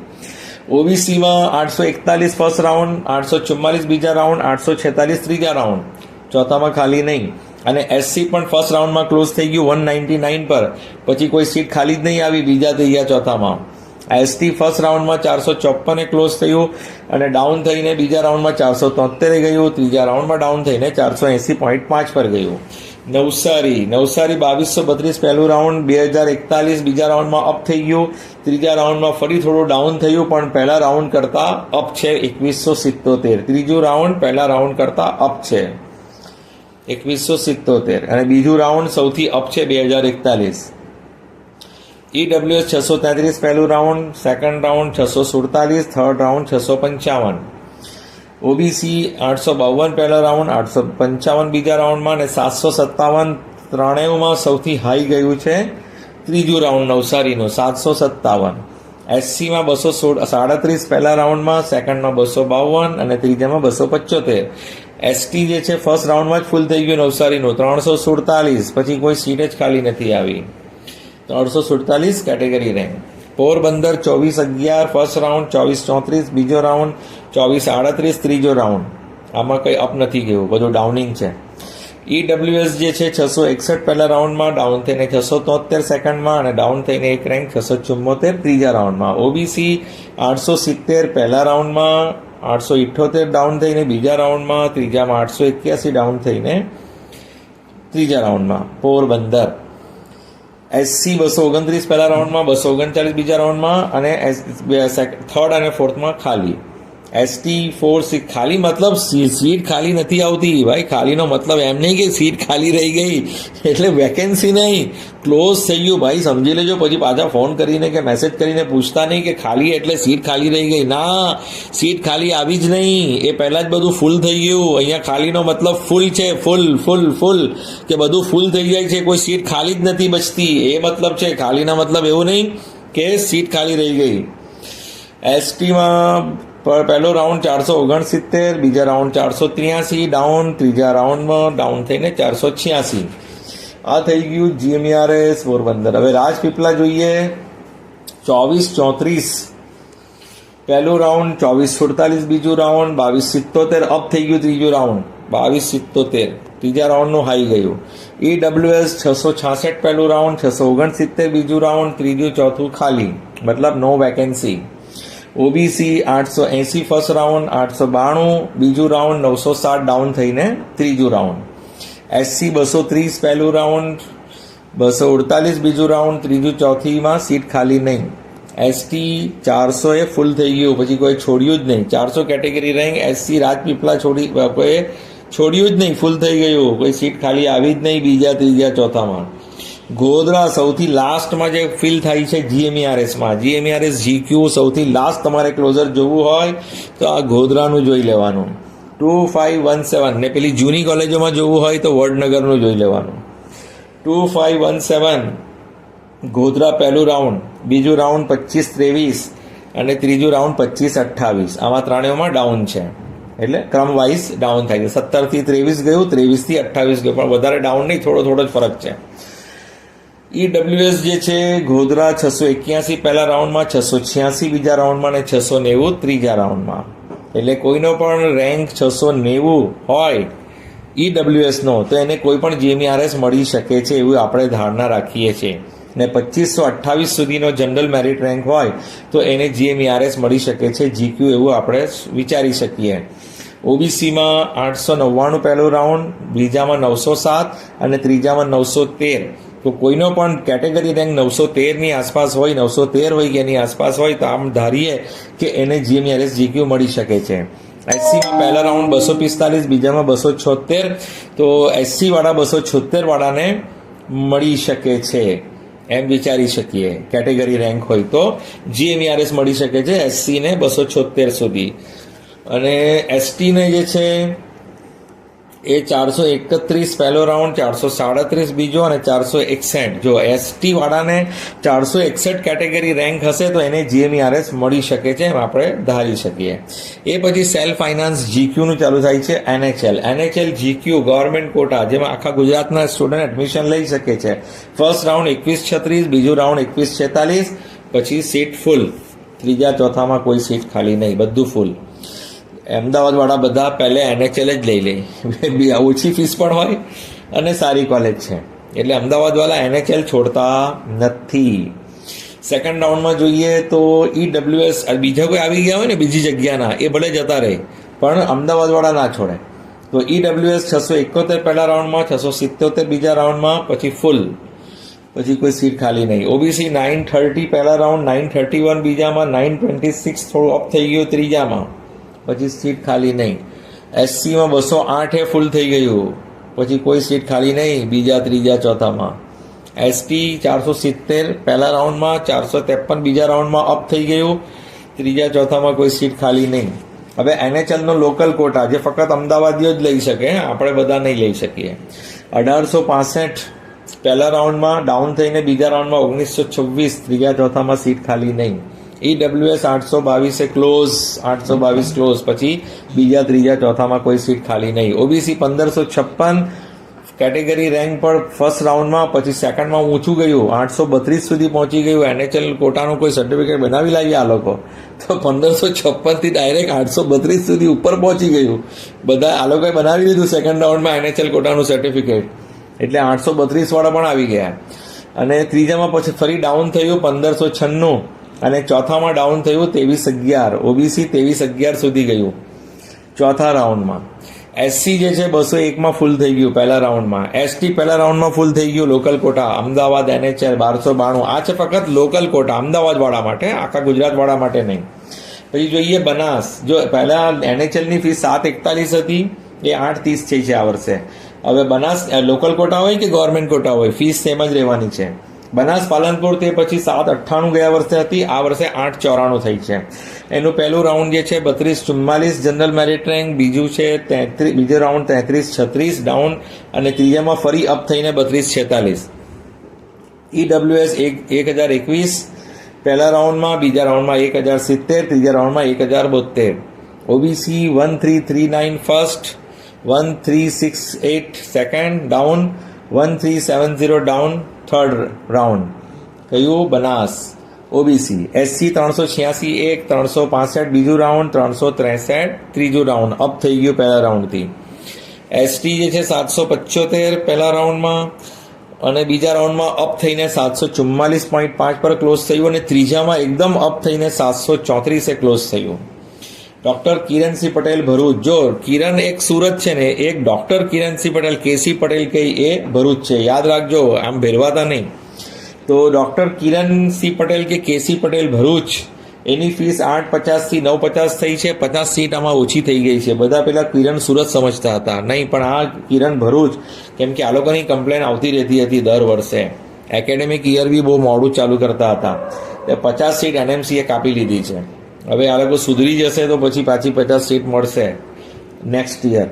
ઓબીસીમાં 841 ફર્સ્ટ રાઉન્ડ, 844 બીજા રાઉન્ડ, 846 ત્રીજા રાઉન્ડ, ચોથામાં ખાલી નહીં. અને એસસી પણ ફર્સ્ટ રાઉન્ડમાં ક્લોઝ થઈ ગયું 199 પર, પછી કોઈ સીટ ખાલી જ નહીં આવી બીજા ત્રીજા ચોથામાં. એસટી ફર્સ્ટ રાઉન્ડમાં 454 ક્લોઝ થયું અને ડાઉન થઈને બીજા રાઉન્ડમાં 473 ગયું, ત્રીજા રાઉન્ડમાં ડાઉન થઈને 480.5 પર ગયું. નવસારી 2232 પહેલું રાઉન્ડ, 2041 બીજા રાઉન્ડમાં અપ થઈ ગયું, ત્રીજા રાઉન્ડમાં ફરી થોડું ડાઉન થયું, પણ પહેલા રાઉન્ડ કરતાં અપ છે 2177. ત્રીજું રાઉન્ડ પહેલા રાઉન્ડ કરતાં અપ છે 2177 અને બીજું રાઉન્ડ સૌથી અપ છે 2041. EWS 633 પહેલું round, second round 647, third round 655. OBC 852 પહેલા રાઉન્ડ, 855 બીજા રાઉન્ડમાં અને 757 ત્રણેયમાં સૌથી હાઈ ગયું છે ત્રીજું રાઉન્ડ નવસારીનું 757. એસસીમાં 237 પહેલા રાઉન્ડમાં, સેકન્ડમાં 252 અને ત્રીજામાં 275. એસટી જે છે ફર્સ્ટ રાઉન્ડમાં જ ફૂલ થઈ ગયું નવસારીનું 347, પછી કોઈ સીટ જ ખાલી નથી આવી. 347 category rank. Porbandar 2411 first round, 2434 બીજો રાઉન્ડ, 2438 ત્રીજો રાઉન્ડ. આમાં કંઈ અપ નથી ગયું, બધું ડાઉનિંગ છે. EWS જે છે 661 પહેલા રાઉન્ડમાં, ડાઉન થઈને 673 સેકન્ડમાં અને ડાઉન થઈને એક રેન્ક 674 ત્રીજા રાઉન્ડમાં. ઓબીસી 870 પહેલા રાઉન્ડમાં, 878 ડાઉન થઈને બીજા રાઉન્ડમાં, ત્રીજામાં 881 ડાઉન થઈને ત્રીજા રાઉન્ડમાં. પોરબંદર એસસી 229 પહેલા રાઉન્ડમાં, 239 બીજા રાઉન્ડમાં અને થર્ડ અને ફોર્થમાં ખાલી. ST4 ખાલી મતલબ સીટ ખાલી નથી આવતી ભાઈ. ખાલીનો મતલબ એમ નહીં કે સીટ ખાલી રહી ગઈ એટલે વેકેન્સી નહીં, ક્લોઝ થઈ ગયું ભાઈ, સમજી લેજો. પછી પાછા ફોન કરીને કે મેસેજ કરીને પૂછતા નહીં કે ખાલી એટલે સીટ ખાલી રહી ગઈ. ના, સીટ ખાલી આવી જ નહીં, એ પહેલાં જ બધું ફૂલ થઈ ગયું. અહીંયા ખાલીનો મતલબ ફૂલ છે, ફૂલ ફૂલ ફૂલ, કે બધું ફૂલ થઈ જાય છે, કોઈ સીટ ખાલી જ નથી બચતી, એ મતલબ છે. ખાલીના મતલબ એવું નહીં કે સીટ ખાલી રહી ગઈ. STમાં પહેલો રાઉન્ડ 469, બીજા રાઉન્ડ 483 ડાઉન, ત્રીજા રાઉન્ડમાં ડાઉન થઈને 486. આ થઈ ગયું GMERS પોરબંદર. હવે રાજપીપળા જોઈએ 2434 પહેલું રાઉન્ડ, 2448 બીજું રાઉન્ડ, 2277 અપ થઈ ગયું ત્રીજું રાઉન્ડ, 2277 ત્રીજા રાઉન્ડનું હાઈ ગયું. EWS 666 પહેલું રાઉન્ડ, 669 બીજું રાઉન્ડ, ત્રીજું ચોથું ખાલી, મતલબ નો વેકેન્સી. OBC 880 ફર્સ્ટ રાઉન્ડ, 892 બીજું રાઉન્ડ, 907 ડાઉન થઈને ત્રીજું રાઉન્ડ. SC 230 પહેલું રાઉન્ડ, 248 બીજું રાઉન્ડ, ત્રીજું ચોથીમાં સીટ ખાલી નહીં. ST 400 એ ફૂલ થઈ ગયું, પછી કોઈ છોડ્યું જ નહીં. 400 કેટેગરી રેન્ક SC રાજપીપળા કોઈ છોડ્યું જ નહીં, ફૂલ થઈ ગયું, કોઈ સીટ ખાલી આવી જ નહીં બીજા ત્રીજા ચોથામાં. ગોધરા સૌથી લાસ્ટમાં જે ફિલ થાય છે GMERSમાં, GMERS GQ સૌથી લાસ્ટ તમારે ક્લોઝર જોવું હોય તો આ ગોધરાનું જોઈ લેવાનું. 2517 ને પેલી જૂની કોલેજોમાં જોવું હોય તો વડનગરનું જોઈ લેવાનું. 2517 ગોધરા પહેલું રાઉન્ડ, બીજું રાઉન્ડ 2523 અને ત્રીજું રાઉન્ડ 2528. આમાં ત્રણેયમાં ડાઉન છે, એટલે ક્રમ વાઇઝ ડાઉન થાય છે. 17 થી 23 ગયું, 23 થી 28 ગયું, પણ વધારે ડાઉન નહીં, થોડો જ ફરક છે. EWS જે છે ગોધરા 681 પહેલા રાઉન્ડમાં, 686 બીજા રાઉન્ડમાં અને 690 ત્રીજા રાઉન્ડમાં. એટલે કોઈનો પણ રેન્ક 690 હોય EWS નો તો એને કોઈ પણ GMERS મળી શકે છે એવું આપણે ધારણા રાખીએ છીએ. ને 2528 સુધીનો જનરલ મેરિટ રેન્ક હોય તો એને GMERS મળી શકે છે GQ એવું આપણે વિચારી શકીએ. OBCમાં 899 પહેલું રાઉન્ડ, બીજામાં 907 અને ત્રીજામાં 913. તો કોઈનો પણ કેટેગરી રેન્ક 913ની આસપાસ હોય, 913 હોય કે એની આસપાસ હોય તો આમ ધારીએ કે એને GMERS GQ મળી શકે છે. SCમાં પહેલા રાઉન્ડ 245, બીજામાં 276, તો SC વાળા 276 વાળાને મળી શકે છે એમ વિચારી શકીએ. કેટેગરી રેન્ક હોય તો GMERS મળી શકે છે SC ને 276 સુધી. અને ST ને જે છે એ 431 પહેલો રાઉન્ડ, 437 બીજો અને 461. જો ST વાળાને 461 કેટેગરી રેન્ક હશે તો એને GMERS મળી શકે છે એમ આપણે ધારી શકીએ. એ પછી સેલ્ફ ફાઇનાન્સ GQ નું ચાલુ થાય છે NHL GQ ગવર્મેન્ટ કોટા, જેમાં આખા ગુજરાતના સ્ટુડન્ટ એડમિશન લઈ શકે છે. ફર્સ્ટ રાઉન્ડ 2136, બીજું રાઉન્ડ 2146, પછી સીટ ફૂલ, ત્રીજા ચોથામાં કોઈ સીટ ખાલી નહીં, બધું ફૂલ. અમદાવાદવાળા બધા પહેલે NHL જ લઈ લે, ઓછી ફીસ પણ હોય અને સારી કોલેજ છે, એટલે અમદાવાદવાળા NHL છોડતા નથી. સેકન્ડ રાઉન્ડમાં જોઈએ તો EWS બીજા કોઈ આવી ગયા હોય ને બીજી જગ્યાના, એ ભલે જતા રહે પણ અમદાવાદવાળા ના છોડે. તો EWS 671 પહેલા રાઉન્ડમાં, 677 બીજા રાઉન્ડમાં, પછી ફૂલ, પછી કોઈ સીટ ખાલી નહીં. OBC 930 પહેલા રાઉન્ડ, 931 બીજામાં, 926 થોડું અપ થઈ ગયું ત્રીજામાં, પછી સીટ ખાલી નહીં. SCમાં 208 ફૂલ થઈ ગયું, પછી કોઈ સીટ ખાલી નહીં બીજા ત્રીજા ચોથામાં. ST 470 પહેલા રાઉન્ડમાં, 453 બીજા રાઉન્ડમાં અપ થઈ ગયું, ત્રીજા ચોથામાં કોઈ સીટ ખાલી નહીં. હવે NHL નો લોકલ કોટા જે ફક્ત અમદાવાદીઓ જ લઈ શકે, આપણે બધા નહીં લઈ શકીએ. 1865 પહેલા રાઉન્ડમાં ડાઉન થઈને બીજા રાઉન્ડમાં 1926, ત્રીજા ચોથામાં સીટ ખાલી નહીં. EWS 822 ક્લોઝ, 822 ક્લોઝ, પછી બીજા ત્રીજા ચોથામાં કોઈ સીટ ખાલી નહીં. OBC 1556 કેટેગરી રેન્ક પર ફર્સ્ટ રાઉન્ડમાં, પછી સેકન્ડમાં ઊંચું ગયું, 832 સુધી પહોંચી ગયું. NHL કોટાનું કોઈ સર્ટિફિકેટ બનાવી લાવ્યા આ લોકો, તો 1556 થી ડાયરેક્ટ 832 સુધી ઉપર પહોંચી ગયું. બધા આ લોકોએ બનાવી દીધું સેકન્ડ રાઉન્ડમાં NHL કોટાનું સર્ટિફિકેટ, એટલે 832 વાળા પણ આવી ગયા. અને ત્રીજામાં પછી ફરી ડાઉન થયું 1596, અને ચોથામાં ડાઉન થયું 2311. OBC 2311 સુધી ગયું ચોથા રાઉન્ડમાં. SC જે છે 201માં ફૂલ થઈ ગયું પહેલા રાઉન્ડમાં. ST પહેલા રાઉન્ડમાં ફૂલ થઈ ગયું લોકલ કોટા, અમદાવાદ NHL 1292. આ છે ફક્ત લોકલ કોટા અમદાવાદ વાળા માટે, આખા ગુજરાત વાળા માટે નહીં. પછી જોઈએ બનાસ. જો પહેલા NHL ની ફીસ 741 હતી, એ 830 થઈ છે આ વર્ષે. હવે બનાસ લોકલ કોટા હોય કે ગવર્મેન્ટ કોટા હોય, ફીસ સેમ જ રહેવાની છે. બનાસ પાલનપુર તે પછી 798 ગયા વર્ષે હતી, આ વર્ષે 894 થઈ છે. એનું પહેલું રાઉન્ડ જે છે 3244 જનરલ મેરિટ રેન્ક, બીજું છે બીજો રાઉન્ડ 3336 ડાઉન, અને ત્રીજામાં ફરી અપ થઈને 3246. EWS 1021 પહેલા રાઉન્ડમાં, બીજા રાઉન્ડમાં 1070, ત્રીજા રાઉન્ડમાં 1072. OBC 1339 first, 1368 second down, 1370 down third round. કયું? બનાસ OBC. SC 386 1, 365 બીજું રાઉન્ડ, 363 ત્રીજું રાઉન્ડ, અપ થઈ ગયું પહેલા રાઉન્ડથી. ST જે છે 775 પહેલા રાઉન્ડમાં, અને બીજા રાઉન્ડમાં અપ થઈને 744.5 પર ક્લોઝ થયું, અને ત્રીજામાં એકદમ અપ થઈને 734 ક્લોઝ થયું. ડોક્ટર કિરણસિંહ પટેલ ભરૂચ. જો કિરણ એક સુરત છે ને, એક ડોક્ટર કિરણસિંહ પટેલ, KC પટેલ કઈ એ ભરૂચ છે, યાદ રાખજો, આમ ભેરવાતા નહીં. તો ડોક્ટર કિરણસિંહ પટેલ કે KC પટેલ ભરૂચ, એની ફીસ 850 થી 950 થઈ છે. 50 સીટ આમાં ઓછી થઈ ગઈ છે. બધા પેલા કિરણ સુરત સમજતા હતા, નહીં, પણ આ કિરણ ભરૂચ, કેમ કે આ લોકોની કમ્પ્લેન આવતી રહેતી હતી દર વર્ષે. એકેડેમિક યર બી બહુ મોડું ચાલુ કરતા હતા. 50 સીટ NMC એ કાપી લીધી છે. હવે આ લોકો સુધરી જશે તો પછી પાછી 50 સીટ મળશે નેક્સ્ટ યર.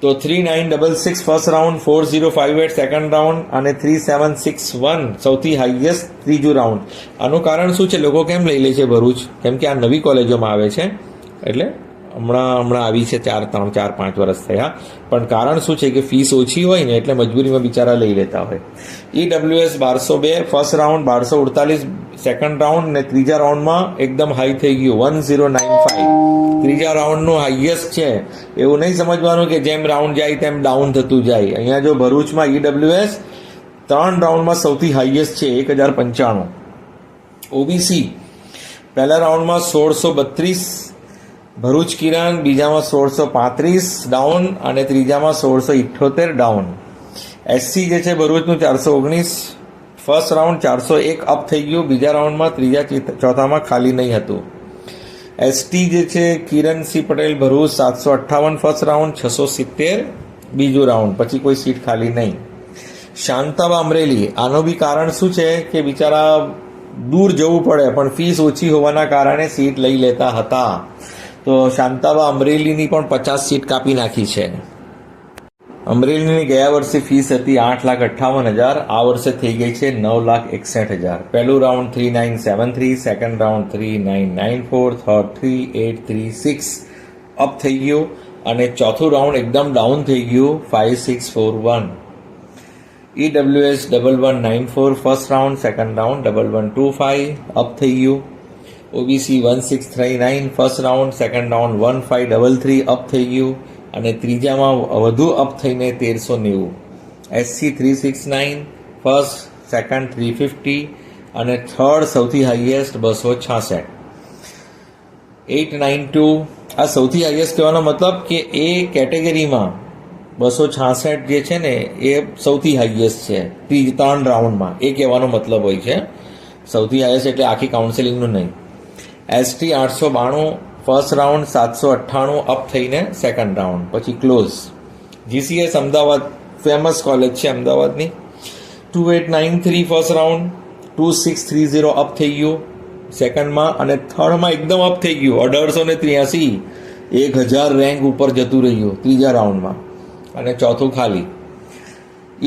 તો 3966 ફર્સ્ટ રાઉન્ડ, 4058 સેકન્ડ રાઉન્ડ, અને 3761 સૌથી હાઈએસ્ટ ત્રીજું રાઉન્ડ. આનું કારણ શું છે? લોકો કેમ લઈ લે છે ભરૂચ? કેમ કે આ નવી કોલેજોમાં આવે છે, એટલે હમણાં આવી છે, 4-5 વર્ષ થયા. પણ કારણ શું છે કે ફીસ ઓછી હોય ને, એટલે મજબૂરીમાં બિચારા લઈ લેતા હોય. EWS 1202 first round, 1248 second round, ને ત્રીજા રાઉન્ડમાં એકદમ હાઈ થઈ ગયું 1095. ત્રીજા રાઉન્ડનું હાઈએસ્ટ છે. એવું નહીં સમજવાનું કે જેમ રાઉન્ડ જાય તેમ ડાઉન થતું જાય. અહીંયા જો ભરૂચમાં EWS 3 રાઉન્ડમાં સૌથી હાઈએસ્ટ છે 1095. OBC પહેલા રાઉન્ડમાં 1632 ભરૂચ કિરણ, બીજામાં 1635 ડાઉન, અને ત્રીજામાં 1678 ડાઉન. SC જે છે ભરૂચનું 419 ફર્સ્ટ રાઉન્ડ, 401 અપ થઈ ગયું બીજા રાઉન્ડમાં, ત્રીજા ચોથામાં ખાલી નહીં હતું. ST જે છે કિરણસિંહ પટેલ ભરૂચ 758 ફર્સ્ટ રાઉન્ડ, 670 બીજું રાઉન્ડ, પછી કોઈ સીટ ખાલી નહીં. શાંતાબા અમરેલી, આનું બી કારણ શું છે કે બિચારા દૂર જવું પડે, પણ ફીસ ઓછી હોવાના કારણે સીટ લઈ લેતા હતા. તો શાંતાબા અમરેલીની પણ 50 સીટ કાપી નાખી છે. અમરેલીની ગયા વર્ષે ફીસ હતી 8,58,000, આ વર્ષે થઈ ગઈ છે 9,61,000. પહેલું round 3973, second round 3994, third 3836 up થઈ ગયું, અને ચોથું રાઉન્ડ એકદમ ડાઉન થઈ ગયું 5641. EWS 1194 first round, second round 1125 up થઈ ગયું. OBC 1639 first round, second round 1533 up થઈ ગયું, અને ત્રીજામાં વધુ અપ થઈને 1390. SC 369 ફર્સ્ટ, સેકન્ડ 350, અને થર્ડ સૌથી હાઈએસ્ટ 266. 892 આ સૌથી હાઈએસ્ટ કહેવાનો મતલબ કે એ કેટેગરીમાં 266 જે છે ને એ સૌથી હાઈએસ્ટ છે 3 રાઉન્ડમાં, એ કહેવાનો મતલબ હોય છે. સૌથી હાઈએસ્ટ એટલે આખી કાઉન્સેલિંગનું નહીં. ST 892 ફર્સ્ટ રાઉન્ડ, 798 અપ થઈને સેકન્ડ રાઉન્ડ, પછી close. GCS Ahmedabad famous college છે અમદાવાદની. 2893 ફર્સ્ટ રાઉન્ડ, 2630 અપ થઈ ગયું સેકન્ડમાં, અને થર્ડમાં એકદમ અપ થઈ ગયું 1883, 1000 રેન્ક ઉપર જતું રહ્યું ત્રીજા રાઉન્ડમાં, અને ચોથું ખાલી.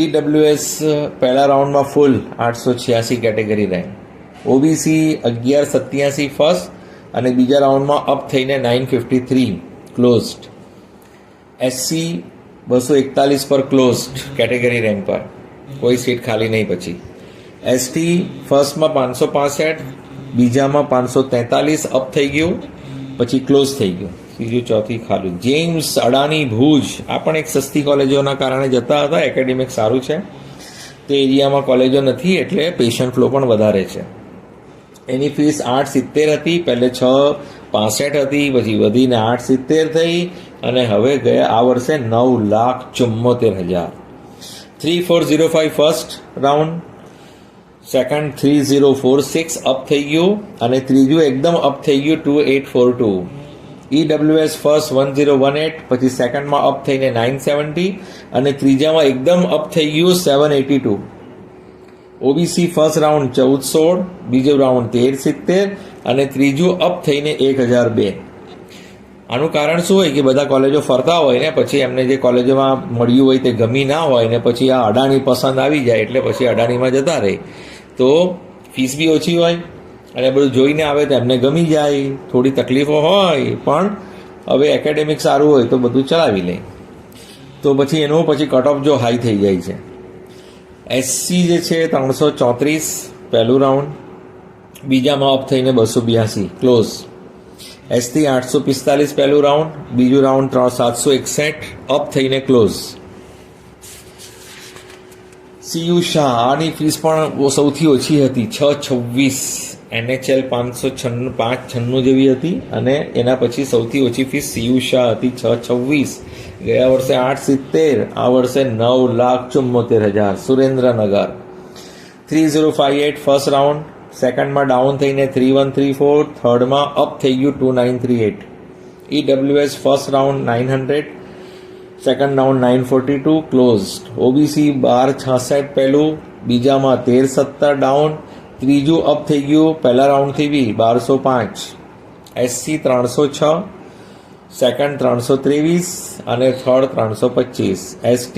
EWS પહેલા રાઉન્ડમાં ફૂલ 886 કેટેગરી રેન્ક. OBC 1187 ફર્સ્ટ, અને બીજા રાઉન્ડમાં અપ થઈને 953 ક્લોઝડ. SC 241 પર ક્લોઝડ કેટેગરી રેન્ક પર, કોઈ સીટ ખાલી નહીં. પછી ST ફર્સ્ટમાં 565, બીજામાં 543 અપ થઈ ગયું, પછી ક્લોઝ થઈ ગયું, ત્રીજું ચોથી ખાલી. જેમ્સ અડાની ભુજ, આ પણ એક સસ્તી કોલેજોના કારણે જતા હતા. એકેડેમિક સારું છે, તે એરિયામાં કોલેજો નથી એટલે પેશન્ટ ફ્લો પણ વધારે છે. એની ફીસ 870 હતી, પહેલે 665 હતી, પછી વધીને 870 થઈ, અને હવે ગયા આ વર્ષે 9,74,000. 3405 ફર્સ્ટ રાઉન્ડ, સેકન્ડ 3046 અપ થઈ ગયું અને ત્રીજું એકદમ અપ થઈ ગયું 2842. EWS ફર્સ્ટ 1018, પછી સેકન્ડમાં અપ થઈને 970 અને ત્રીજામાં એકદમ અપ થઈ ગયું 782. OBC ફર્સ્ટ રાઉન્ડ 1416, બીજો રાઉન્ડ 1370 અને ત્રીજું અપ થઈને 1002. આનું કારણ શું હોય કે બધા કોલેજો ફરતા હોય ને પછી એમને જે કોલેજોમાં મળ્યું હોય તે ગમી ના હોય ને પછી આ અડાણી પસંદ આવી જાય એટલે પછી અડાણીમાં જતા રહે, તો ફીસ બી ઓછી હોય અને બધું જોઈને આવે તો એમને ગમી જાય. થોડી તકલીફો હોય પણ હવે એકેડેમિક સારું હોય તો બધું ચલાવી લે, તો પછી એનું પછી કટ ઓફ જો હાઈ થઈ જાય છે. SC જે છે 334 પહેલું રાઉન્ડ, બીજામાં અપ થઈને 282 ક્લોઝ. ST 845 પહેલું રાઉન્ડ, બીજું રાઉન્ડ 761 અપ થઈને ક્લોઝ. CU શાહ આની ફીસ પણ સૌથી ઓછી હતી 626, NHL 596 જેવી હતી અને એના પછી સૌથી ઓછી ફીસ CU શાહ હતી 626. ગયા વર્ષે 870, આ વર્ષે 9,74,000. સુરેન્દ્રનગર 3058 ફર્સ્ટ રાઉન્ડ, સેકન્ડમાં ડાઉન થઈને 3134, થર્ડમાં અપ થઈ ગયું 2938. EWS first round 900, second round 942 closed. OBC 1266 પહેલું, બીજામાં 1370 ડાઉન, ત્રીજું અપ થઈ ગયું પહેલા રાઉન્ડથી બી 1205. SC 306, સેકન્ડ 323 અને થર્ડ 325. ST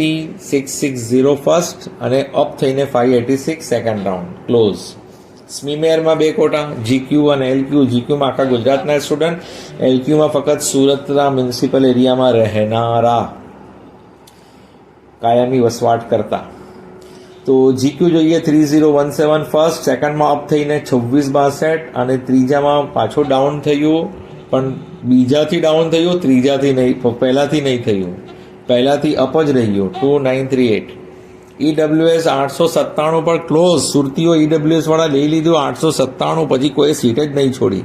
660 ફર્સ્ટ અને અપ થઈને 586 સેકન્ડ રાઉન્ડ ક્લોઝ. સ્મીમેરમાં 2 કોટા, GQ અને LQ. GQમાં આખા ગુજરાતના સ્ટુડન્ટ, LQમાં ફક્ત સુરતના મ્યુનિસિપલ એરિયામાં રહેનારા કાયમી વસવાટ કરતા. તો GQ જોઈએ 3017 ફર્સ્ટ, સેકન્ડમાં અપ થઈને 2662 અને ત્રીજામાં પાછું ડાઉન થયું, પણ બીજાથી ડાઉન થયું, ત્રીજાથી નહીં, પહેલાથી નહીં થયું, પહેલાથી અપ જ રહ્યું 2938. EWS 897 પર ક્લોઝ. સુરતીઓ EWS વાળા લઈ લીધું 897, પછી કોઈ સીટ જ નહીં છોડી.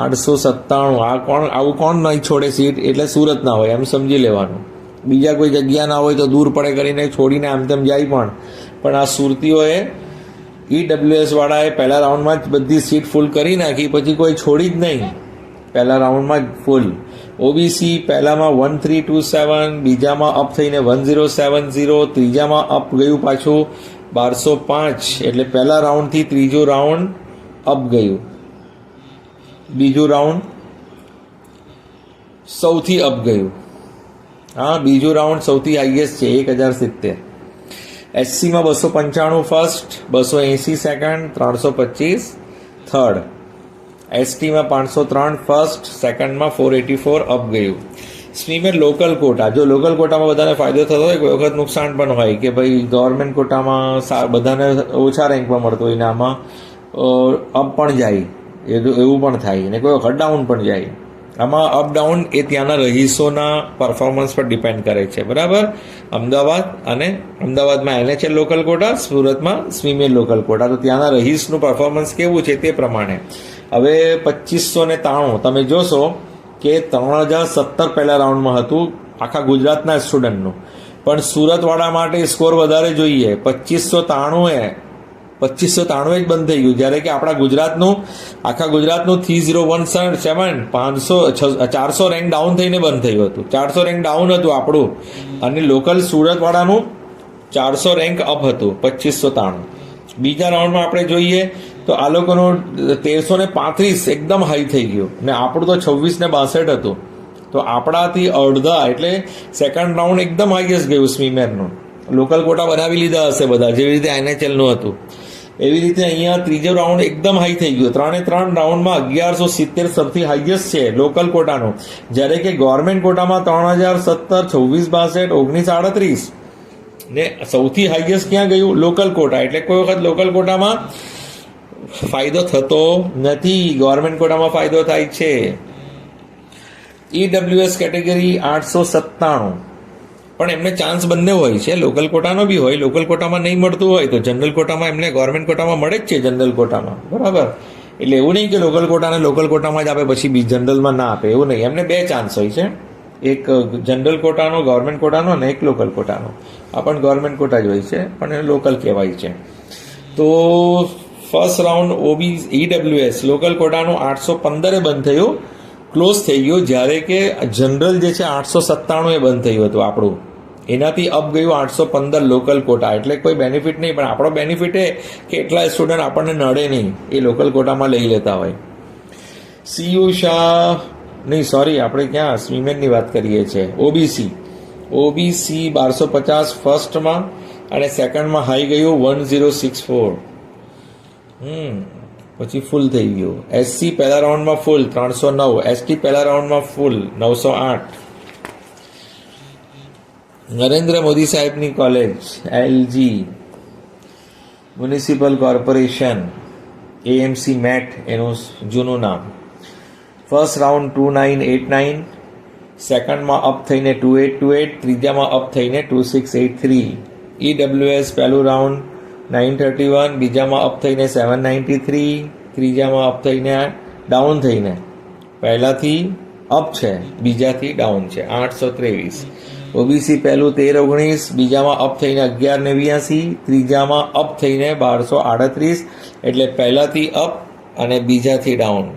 897 આવું કોણ નહીં છોડે સીટ? એટલે સુરત ના હોય એમ સમજી લેવાનું. બીજા કોઈ જગ્યા ના હોય તો દૂર પડે કરીને છોડીને આમ તેમ જાય, પણ આ સુરતીઓએ EWS વાળાએ પહેલા રાઉન્ડમાં જ બધી સીટ ફૂલ કરી નાખી, પછી કોઈ છોડી જ નહીં, પહેલા રાઉન્ડમાં જ ફૂલ. OBC પહેલામાં 1327, બીજામાં અપ થઈને 1070, ત્રીજામાં અપ ગયું પાછું 1205, એટલે પહેલા રાઉન્ડથી ત્રીજો રાઉન્ડ અપ ગયું, બીજું રાઉન્ડ સૌથી અપ ગયું. હા, બીજું રાઉન્ડ સૌથી હાઈએસ્ટ છે 1070. SCમાં 295 ફર્સ્ટ, 280 સેકન્ડ, 325 થર્ડ. STમાં 503 ફર્સ્ટ, સેકન્ડમાં 484 અપ ગયું. SMIMER local quota. જો લોકલ કોટામાં બધાને ફાયદો થતો હોય, કોઈ વખત નુકસાન પણ હોય કે ભાઈ ગવર્મેન્ટ કોટામાં બધાને ઓછા રેન્કમાં મળતો હોય ને આમાં અપ પણ જાય, એવું પણ થાય ને કોઈ વખત ડાઉન પણ જાય. આમાં અપ ડાઉન એ ત્યાંના રહીશોના પરફોર્મન્સ પર ડિપેન્ડ કરે છે, બરાબર. અમદાવાદમાં NHL લોકલ કોટા, સુરતમાં સ્મીમેર લોકલ કોટા. તો ત્યાંના રહીશનું પરફોર્મન્સ કેવું છે તે પ્રમાણે. હવે 2593 તમે જોશો કે 3017 પહેલા રાઉન્ડમાં હતું આખા ગુજરાતના સ્ટુડન્ટનું, પણ સુરતવાળા માટે સ્કોર વધારે જોઈએ. 2593 જ બંધ થઈ ગયું, જ્યારે કે આપણા ગુજરાતનું આખા ગુજરાતનું 3017 400 રેન્ક ડાઉન થઈને બંધ થયું હતું. 400 રેન્ક ડાઉન હતું આપણું, અને લોકલ સુરતવાળાનું 400 રેન્ક અપ હતું 2593. બીજા રાઉન્ડમાં આપણે જોઈએ તો આ લોકોનું 1335 એકદમ હાઈ થઈ ગયું ને આપણું તો 2662 હતું. તો આપણાથી અડધા, એટલે સેકન્ડ રાઉન્ડ એકદમ હાઈએસ્ટ ગયું સ્મીમેરનું. લોકલ કોટા બનાવી લીધા હશે બધા, જેવી રીતે NHLનું હતું એવી રીતે અહીંયા ત્રીજો રાઉન્ડ એકદમ હાઈ થઈ ગયો. 3 રાઉન્ડમાં 1170 સૌથી હાઈએસ્ટ છે લોકલ કોટાનું, જ્યારે કે ગવર્મેન્ટ કોટામાં 3017, 2662, 1938 ને સૌથી હાઈએસ્ટ ક્યાં ગયું? Local quota. એટલે કોઈ વખત લોકલ કોટામાં ફાયદો થતો નથી, ગવર્મેન્ટ કોટામાં ફાયદો થાય છે. EWS કેટેગરી 897, પણ એમને ચાન્સ બંને હોય છે, લોકલ કોટાનો બી હોય, લોકલ કોટામાં નહીં મળતું હોય તો જનરલ કોટામાં એમને ગવર્મેન્ટ કોટામાં મળે જ છે, જનરલ કોટામાં, બરાબર. એટલે એવું નહીં કે લોકલ કોટાને લોકલ કોટામાં જ આપે પછી બી જનરલમાં ના આપે, એવું નહીં. એમને 2 ચાન્સ હોય છે, એક જનરલ કોટાનો, ગવર્મેન્ટ કોટાનો, અને એક લોકલ કોટાનો. આ પણ ગવર્મેન્ટ કોટા જ હોય છે પણ એને લોકલ કહેવાય છે. તો ફર્સ્ટ રાઉન્ડ ઈડબ્લ્યુએસ લોકલ કોટાનું 815 બંધ થયું, ક્લોઝ થઈ ગયું, જ્યારે કે જનરલ જે છે 897 બંધ થયું હતું આપણું, એનાથી અપ ગયું 815 લોકલ કોટા. એટલે કોઈ બેનિફિટ નહીં, પણ આપણો બેનિફિટ એ કે એટલા સ્ટુડન્ટ આપણને નડે નહીં, એ લોકલ કોટામાં લઈ લેતા હોય. સીયુ શાહ નહીં, સોરી, આપણે ક્યાં સ્વીમેનની વાત કરીએ છીએ. ઓબીસી 1250 ફર્સ્ટમાં અને સેકન્ડમાં હાઈ ગયું 1064, પછી ફૂલ થઈ ગયું. એસસી પહેલા રાઉન્ડમાં ફૂલ 309, એસટી પહેલા રાઉન્ડમાં ફૂલ 908. નરેન્દ્ર મોદી સાહેબની college LG municipal corporation AMC MET એનું જૂનું નામ. ફર્સ્ટ રાઉન્ડ 2989, સેકન્ડમાં અપ થઈને 2828, ત્રીજામાં અપ થઈને 2683. ઈડબ્લ્યુએસ પહેલું રાઉન્ડ 931, બીજામાં અપ થઈને 793, ત્રીજામાં અપ થઈને ડાઉન થઈને, પહેલાથી અપ છે, બીજાથી ડાઉન છે 823. ઓબીસી પહેલું 1319, બીજામાં અપ થઈને 1189, ત્રીજામાં અપ થઈને 1238, એટલે પહેલાથી અપ અને બીજાથી ડાઉન.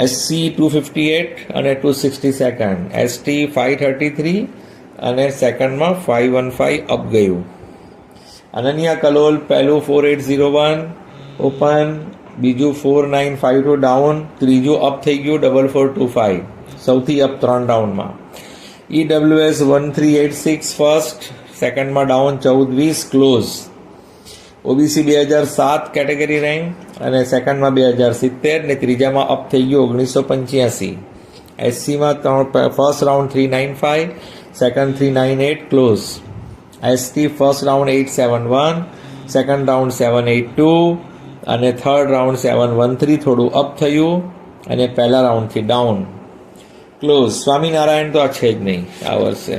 એસસી 258 અને 262, એસટી 533 અને સેકન્ડમાં 515 અપ ગયું. અનન્યા કલોલ પહેલું 4801 ઓપન, બીજું 4952 ડાઉન, ત્રીજું અપ થઈ ગયું 4425, સૌથી અપ 3 રાઉન્ડમાં. ઈડબ્લ્યુએસ 1386 ફર્સ્ટ, સેકન્ડમાં down 1420 close. OBC 2007 category rank અને સેકન્ડમાં 2070 ને ત્રીજામાં અપ થઈ ગયું 1985. એસસીમાં first round 395, second 398 close. ST first round 871, second round 782 અને થર્ડ રાઉન્ડ 713, થોડું અપ થયું અને પહેલા રાઉન્ડથી ડાઉન ક્લોઝ. સ્વામિનારાયણ તો આ છે જ નહીં આ વર્ષે.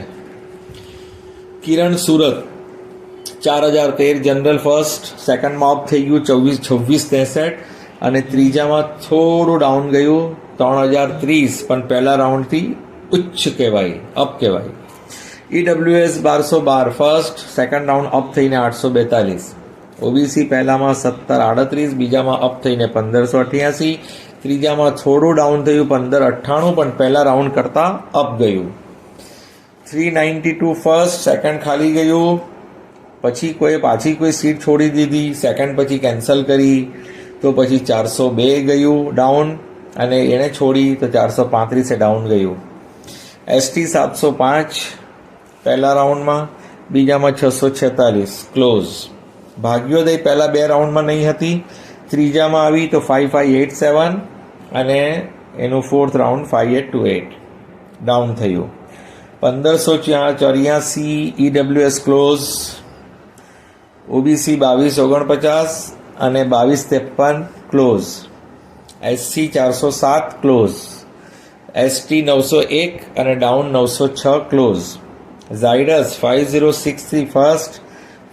કિરણ સુરત 4013 જનરલ ફર્સ્ટ, સેકન્ડમાં અપ થઈ ગયું 2663 અને ત્રીજામાં થોડું ડાઉન ગયું 3030, પણ પહેલા રાઉન્ડથી ઉચ્ચ કહેવાય, અપ કહેવાય. EWS 1212 first, second round up થઈને 842. ઓબીસી પહેલામાં 1738, બીજામાં અપ થઈને 1588, ત્રીજામાં થોડું ડાઉન થયું 1598, પણ પહેલા રાઉન્ડ કરતાં અપ ગયું. 392 ફર્સ્ટ, સેકન્ડ ખાલી ગયું, પછી પાછી કોઈ સીટ છોડી દીધી, સેકન્ડ પછી કેન્સલ કરી, તો પછી 402 ગયું ડાઉન અને એણે છોડી તો 435 ડાઉન ગયું. એસટી 705 પહેલા રાઉન્ડમાં, બીજામાં 646 ક્લોઝ. ભાગ્યોદય પહેલા 2 રાઉન્ડમાં નહીં હતી, ત્રીજામાં આવી તો 5587 અને એનું ફોર્થ રાઉન્ડ 5828 ડાઉન થયું. 1584 ઈડબ્લ્યુએસ ક્લોઝ. ઓબીસી 2249 અને 2253 ક્લોઝ. SC 407 close. એસટી 901 અને down 906 close. Zydus 5063 first,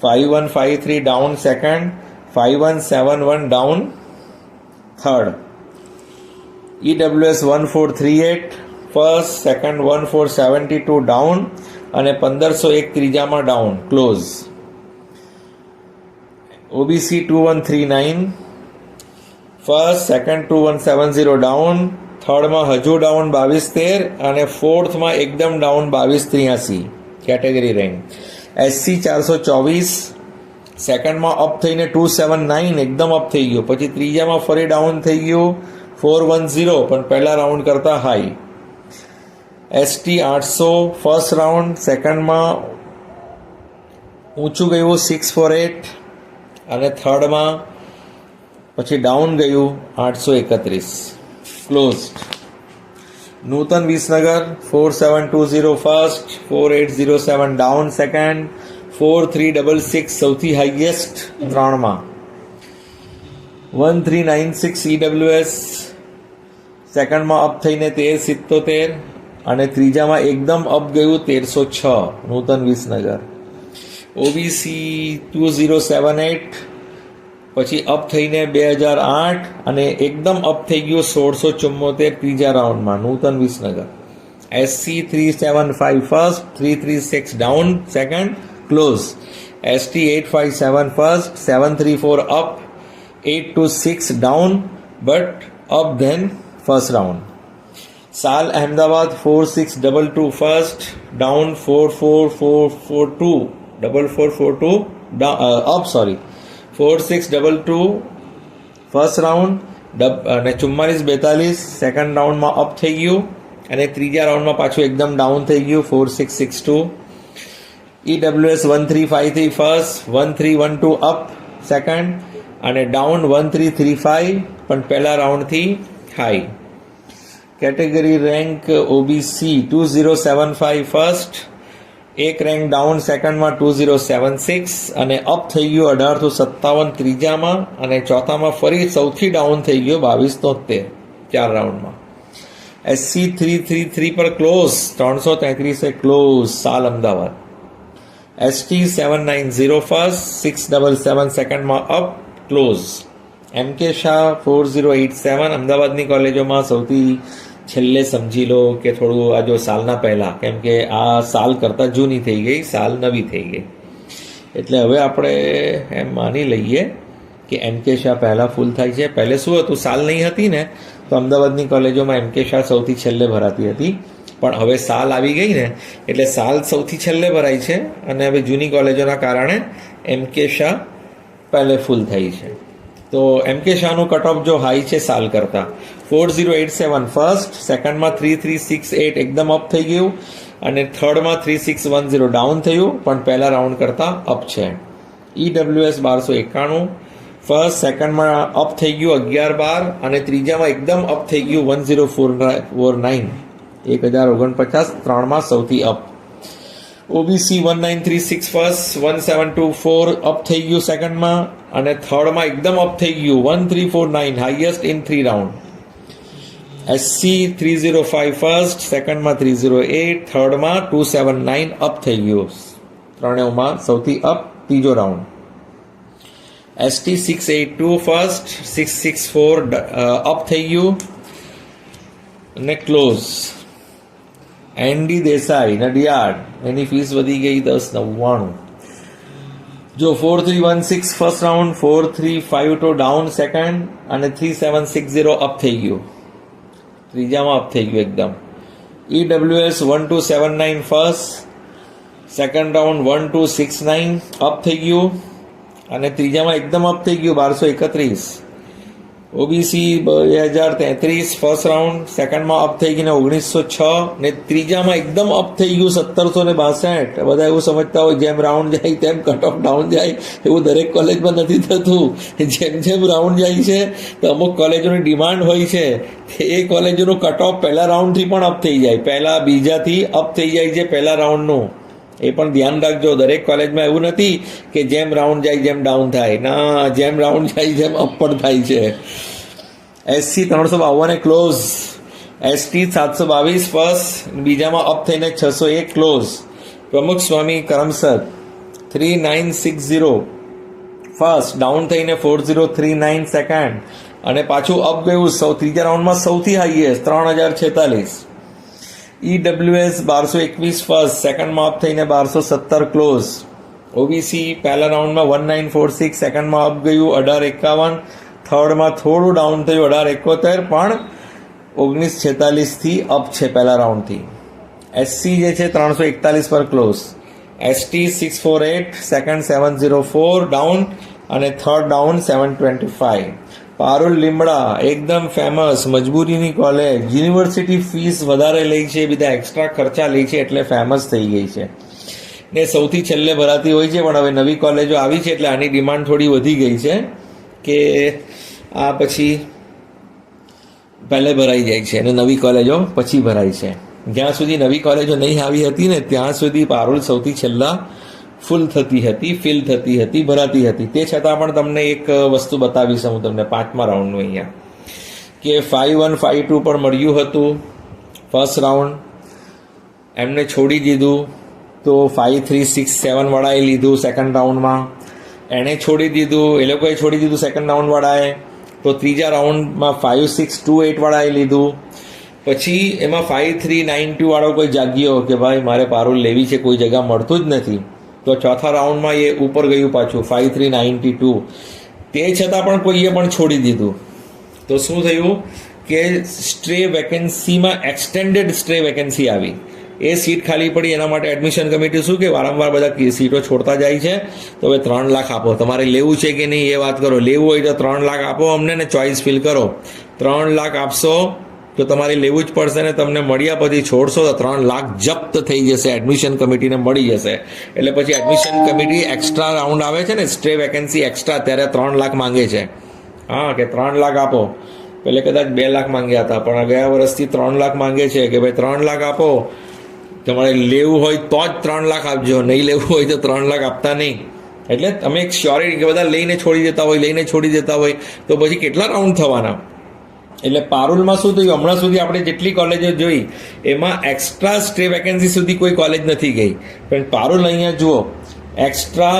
5153 down second, 5171 down third. EWS 1438 first, second 1472 down અને 1501 ત્રીજામાં down close. OBC 2139 first, second 2170 down, થર્ડમાં હજુ ડાઉન 2213 અને ફોર્થમાં એકદમ ડાઉન 2283 કેટેગરી રેન્ક. એસસી 424 સેકન્ડમાં અપ થઈને 279 એકદમ અપ થઈ ગયું, પછી ત્રીજામાં ફરી ડાઉન થઈ ગયું 410, પણ પહેલા રાઉન્ડ કરતાં હાઈ. એસટી 800 ફર્સ્ટ રાઉન્ડ, સેકન્ડમાં ઊંચું ગયું 648 અને થર્ડમાં પછી ડાઉન ગયું 831 ક્લોઝ. નૂતન વિસનગર 4720 ફર્સ્ટ, 4807 ડાઉન સેકન્ડ, 4366 સૌથી હાઈએસ્ટ 3માં. 1396 ઈડબ્લ્યુએસ સેકન્ડમાં અપ થઈને 1377 અને ત્રીજામાં એકદમ અપ ગયું 1306 નૂતન વિસનગર. ઓબીસી 2078 પછી અપ થઈને 2008 અને એકદમ અપ થઈ ગયું 1674 ત્રીજા રાઉન્ડમાં Nootan Visnagar. SC 375 first, 336 down second close. ST 857 first, 734 up, 826 down, but up then first round. Sal Ahmedabad 4622 first, down 44442, 4442 down, up sorry, 4622 first round, અને 4442 સેકન્ડ રાઉન્ડમાં અપ થઈ ગયું અને ત્રીજા રાઉન્ડમાં પાછું એકદમ ડાઉન થઈ ગયું 4662. EWS 1353 ફર્સ્ટ, 1312 અપ સેકન્ડ અને ડાઉન 1335 પણ પહેલા રાઉન્ડથી હાઈ. કેટેગરી રેન્ક OBC 2075 ફર્સ્ટ, એક રેન્ક ડાઉન સેકન્ડમાં 2076 અને અપ થઈ ગયું 1857 ત્રીજામાં અને ચોથામાં ફરી સૌથી ડાઉન થઈ ગયો 2273 ચાર રાઉન્ડમાં. SC 333 પર ક્લોઝ 333 ક્લોઝ સાલ અમદાવાદ. ST 790 ફર્સ્ટ, 677 સેકન્ડમાં અપ ક્લોઝ. MK શાહ 4087 અમદાવાદની કોલેજોમાં સૌથી છેલ્લે સમજી લો કે થોડું આ જો સાલના પહેલાં, કેમ કે આ સાલ કરતાં જૂની થઈ ગઈ, સાલ નવી થઈ ગઈ, એટલે હવે આપણે એમ માની લઈએ કે MK શાહ પહેલાં ફૂલ થાય છે. પહેલે શું હતું, સાલ નહીં હતી ને તો અમદાવાદની કોલેજોમાં MK શાહ સૌથી છેલ્લે ભરાતી હતી, પણ હવે સાલ આવી ગઈ ને એટલે સાલ સૌથી છેલ્લે ભરાય છે અને હવે જૂની કોલેજોના કારણે MK શાહ પહેલે ફૂલ થઈ છે. તો MK શાહનું કટ ઓફ જો હાઈ છે સાલ કરતાં, 4087 ફર્સ્ટ, સેકન્ડમાં 3368 એકદમ અપ થઈ ગયું અને થર્ડમાં 3610 ડાઉન થયું પણ પહેલા રાઉન્ડ કરતાં અપ છે. EWS 1291 ફર્સ્ટ, સેકન્ડમાં અપ થઈ ગયું 1112 અને ત્રીજામાં એકદમ અપ થઈ ગયું 1049 1049 ત્રણમાં સૌથી અપ. OBC 1936 ફર્સ્ટ, 1724 અપ થઈ ગયું સેકન્ડમાં અને થર્ડમાં એકદમ અપ થઈ ગયું 1349 highest in 3 round. SC 305 first, સેકન્ડમાં 308, થર્ડમાં 279 અપ થઈ ગયું, ત્રણેયમાં સૌથી અપ ત્રીજો રાઉન્ડ. ST 682 ફર્સ્ટ, 664 અપ થઈ ગયું અને ક્લોઝ. ND દેસાઈ નડિયાદ, એની ફીસ વધી ગઈ 1099. જો 4316 ફર્સ્ટ રાઉન્ડ, 4352 ડાઉન સેકન્ડ અને 3760 અપ થઈ ગયું, ત્રીજામાં અપ થઈ ગયું એકદમ. EWS 1279 first, second round 1269 up થઈ ગયું અને ત્રીજામાં એકદમ અપ થઈ ગયું 1231. OBC 2033 ફર્સ્ટ રાઉન્ડ, સેકન્ડમાં અપ થઈ ગઈને 1906 ને ત્રીજામાં એકદમ અપ થઈ ગયું 1762. બધા એવું સમજતા હોય જેમ રાઉન્ડ જાય તેમ કટ ઓફ ડાઉન જાય, એવું દરેક કોલેજમાં નથી થતું. જેમ જેમ રાઉન્ડ જાય છે તો અમુક કોલેજોની ડિમાન્ડ હોય છે, એ કોલેજોનું કટ ઓફ પહેલા રાઉન્ડથી પણ અપ થઈ જાય, પહેલા બીજાથી અપ થઈ જાય છે પહેલા રાઉન્ડનું. એ પણ ધ્યાન રાખજો, દરેક કોલેજમાં એવું નથી કે જેમ રાઉન્ડ જાય જેમ ડાઉન થાય, ના, જેમ રાઉન્ડ જાય જેમ અપ પણ થાય છે. SC 352 ક્લોઝ, ST 722 ફર્સ્ટ, બીજામાં અપ થઈને 601 close. Pramukh Swami Karamsad 3960 first, down થઈને 4039 સેકન્ડ અને પાછું અપ ગયું ત્રીજા રાઉન્ડમાં સૌથી હાઈએસ્ટ 3046. EWS 1221 ફર્સ્ટ, સેકન્ડમાં અપ થઈને 1217 ક્લોઝ. OBC પહેલા રાઉન્ડમાં 1946, સેકન્ડમાં અપ ગયું 1851, થર્ડમાં થોડું ડાઉન થયું 1871 પણ 1946થી અપ છે પહેલા રાઉન્ડથી. SC જે છે 341 પર ક્લોઝ. ST 648, સેકન્ડ 704 ડાઉન અને થર્ડ ડાઉન 725. પારુલ લીમડા એકદમ ફેમસ, મજબૂરીની કોલેજ, યુનિવર્સિટી ફીસ વધારે લે છે, બધા એક્સ્ટ્રા ખર્ચા લે છે એટલે ફેમસ થઈ ગઈ છે ને સૌથી છેલ્લે ભરાતી હોય છે. પણ હવે નવી કોલેજો આવી છે એટલે આની ડિમાન્ડ થોડી વધી ગઈ છે કે આ પછી પહેલે ભરાઈ જાય છે અને નવી કોલેજો પછી ભરાય છે. જ્યાં સુધી નવી કોલેજો નહીં આવી હતી ને ત્યાં સુધી પારુલ સૌથી છેલ્લા ફૂલ થતી હતી, ફિલ થતી હતી, ભરાતી હતી. તે છતાં પણ તમને એક વસ્તુ બતાવીશ હું તમને પાંચમા રાઉન્ડનું અહીંયા, કે 5152 પણ મળ્યું હતું ફર્સ્ટ રાઉન્ડ, એમને છોડી દીધું તો 5367 વાળાએ લીધું સેકન્ડ રાઉન્ડમાં, એણે છોડી દીધું, એ લોકોએ છોડી દીધું સેકન્ડ રાઉન્ડ વાળાએ, તો ત્રીજા રાઉન્ડમાં 5628 વાળાએ લીધું. પછી એમાં 5392 વાળો કોઈ જાગ્યો કે ભાઈ મારે પારુલ લેવી છે, કોઈ જગ્યા મળતું જ નથી, તો ચોથા રાઉન્ડમાં એ ઉપર ગયું પાછું 5392. તે છતાં પણ કોઈએ પણ છોડી દીધું. તો શું થયું કે સ્ટ્રે વેકેન્સીમાં એક્સટેન્ડેડ સ્ટ્રે વેકેન્સી આવી. એ સીટ ખાલી પડી. એના માટે એડમિશન કમિટી શું કે વારંવાર બધા સીટો છોડતા જાય છે. તો હવે 3 લાખ આપો. તમારે લેવું છે કે નહીં એ વાત કરો. લેવું હોય તો 3 લાખ આપો અમને ને ચોઇસ ફિલ કરો. 3 લાખ આપશો તો તમારે લેવું જ પડશે ને તમને મળ્યા પછી છોડશો તો 3 લાખ જપ્ત થઈ જશે. એડમિશન કમિટીને મળી જશે. એટલે પછી એડમિશન કમિટી એક્સ્ટ્રા રાઉન્ડ આવે છે ને સ્ટ્રે વેકેન્સી એક્સ્ટ્રા, ત્યારે 3 લાખ માંગે છે. હા, કે 3 લાખ આપો. પહેલે કદાચ 2 લાખ માંગ્યા હતા, પણ ગયા વર્ષથી 3 લાખ માંગે છે કે ભાઈ 3 લાખ આપો. તમારે લેવું હોય તો જ 3 લાખ આપજો, નહીં લેવું હોય તો 3 લાખ આપતા નહીં. એટલે તમે એક શ્યોરિટી કે બધા લઈને છોડી દેતા હોય તો પછી કેટલા રાઉન્ડ થવાના. એટલે પારુલમાં શું થયું, હમણાં સુધી આપણે જેટલી કોલેજો જોઈ એમાં એક્સ્ટ્રા સ્ટ્રે વેકેન્સી સુધી કોઈ કોલેજ નથી ગઈ. પણ પારુલ અહીંયા જુઓ, એક્સ્ટ્રા